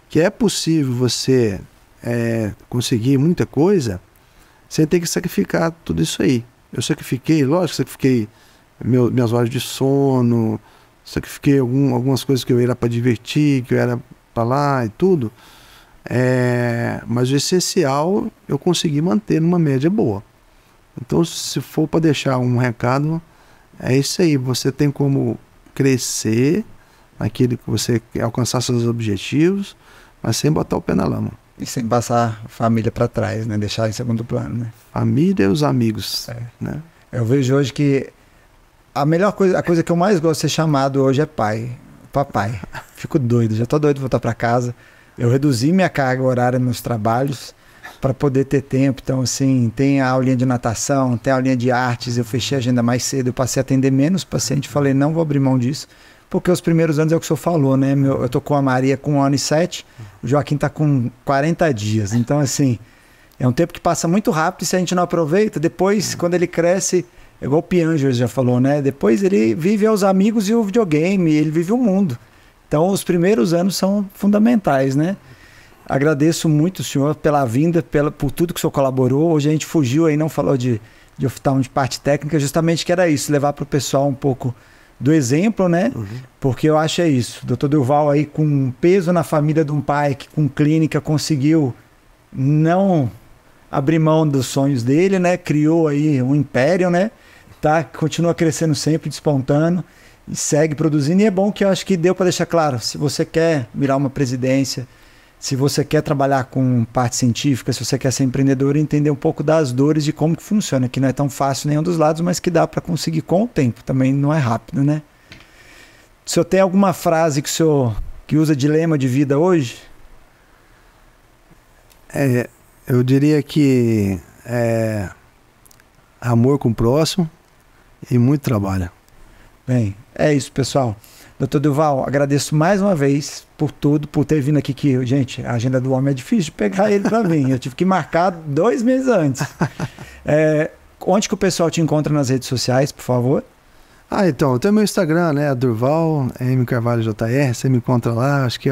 Que é possível você conseguir muita coisa sem ter que sacrificar tudo isso aí. Eu sacrifiquei, lógico, sacrifiquei minhas horas de sono, sacrifiquei algumas coisas que eu era para divertir, que eu era para lá e tudo. Mas o essencial eu consegui manter numa média boa. Então, se for para deixar um recado, é isso aí. Você tem como crescer naquilo que você quer, alcançar seus objetivos, mas sem botar o pé na lama. E sem passar a família para trás, né? Deixar em segundo plano, né? Família e os amigos, né? Eu vejo hoje que a coisa que eu mais gosto de ser chamado hoje é papai. Fico doido, já tô doido de voltar para casa. Eu reduzi minha carga horária nos trabalhos para poder ter tempo. Então, assim, tem a aulinha de natação, tem a aulinha de artes, eu fechei a agenda mais cedo, eu passei a atender menos paciente, falei, não vou abrir mão disso, porque os primeiros anos é o que o senhor falou, né? Eu tô com a Maria com 1 ano e 7, o Joaquim tá com 40 dias. Então, assim, é um tempo que passa muito rápido e se a gente não aproveita, depois, quando ele cresce, é igual o Piangers já falou, né? Depois ele vive aos amigos e o videogame, ele vive o mundo. Então, os primeiros anos são fundamentais, né? Agradeço muito o senhor pela vinda, por tudo que o senhor colaborou. Hoje a gente fugiu aí, não falou de oftalmo de parte técnica, justamente que era isso, levar para o pessoal um pouco do exemplo, né? Porque eu acho isso. O Dr. Durval aí com um peso na família de um pai que com clínica conseguiu não abrir mão dos sonhos dele, né? Criou aí um império, né? Continua crescendo sempre, despontando e segue produzindo. E é bom que eu acho que deu para deixar claro, se você quer virar uma presidência, se você quer trabalhar com parte científica, se você quer ser empreendedor, entender um pouco das dores de como que funciona, que não é tão fácil nenhum dos lados, mas que dá para conseguir com o tempo, também não é rápido, né? O senhor tem alguma frase que o senhor que usa de lema de vida hoje? Eu diria que amor com o próximo e muito trabalho. Bem, é isso, pessoal. Dr. Durval, agradeço mais uma vez por tudo, por ter vindo aqui, que, gente, a agenda do homem é difícil de pegar ele para vir. Eu tive que marcar 2 meses antes. Onde que o pessoal te encontra nas redes sociais, por favor? Então, eu tenho meu Instagram, né? Durval, M Carvalho JR, você me encontra lá, acho que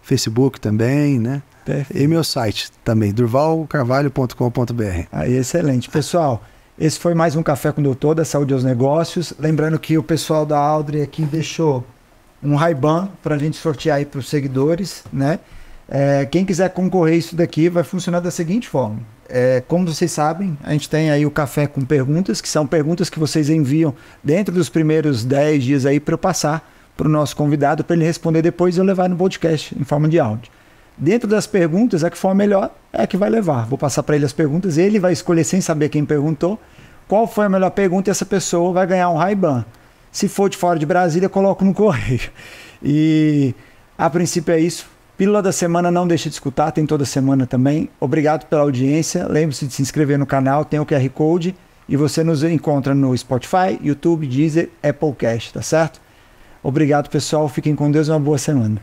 Facebook também, né? Perfeito. E meu site também, durvalcarvalho.com.br. Aí, excelente. Pessoal, esse foi mais um Café com o Doutor da Saúde aos Negócios. Lembrando que o pessoal da Audrey aqui deixou um Ray-Ban para a gente sortear aí para os seguidores, né? Quem quiser concorrer isso daqui vai funcionar da seguinte forma. Como vocês sabem, a gente tem aí o Café com Perguntas, que são perguntas que vocês enviam dentro dos primeiros 10 dias aí para eu passar para o nosso convidado, para ele responder depois e eu levar no podcast em forma de áudio. Dentro das perguntas, a que for a melhor é a que vai levar. Vou passar para ele as perguntas, ele vai escolher sem saber quem perguntou, qual foi a melhor pergunta e essa pessoa vai ganhar um Ray-Ban. Se for de fora de Brasília, coloco no correio. E a princípio é isso. Pílula da semana não deixe de escutar, tem toda semana também. Obrigado pela audiência. Lembre-se de se inscrever no canal, tem o QR Code e você nos encontra no Spotify, YouTube, Deezer, Applecast, tá certo? Obrigado, pessoal. Fiquem com Deus e uma boa semana.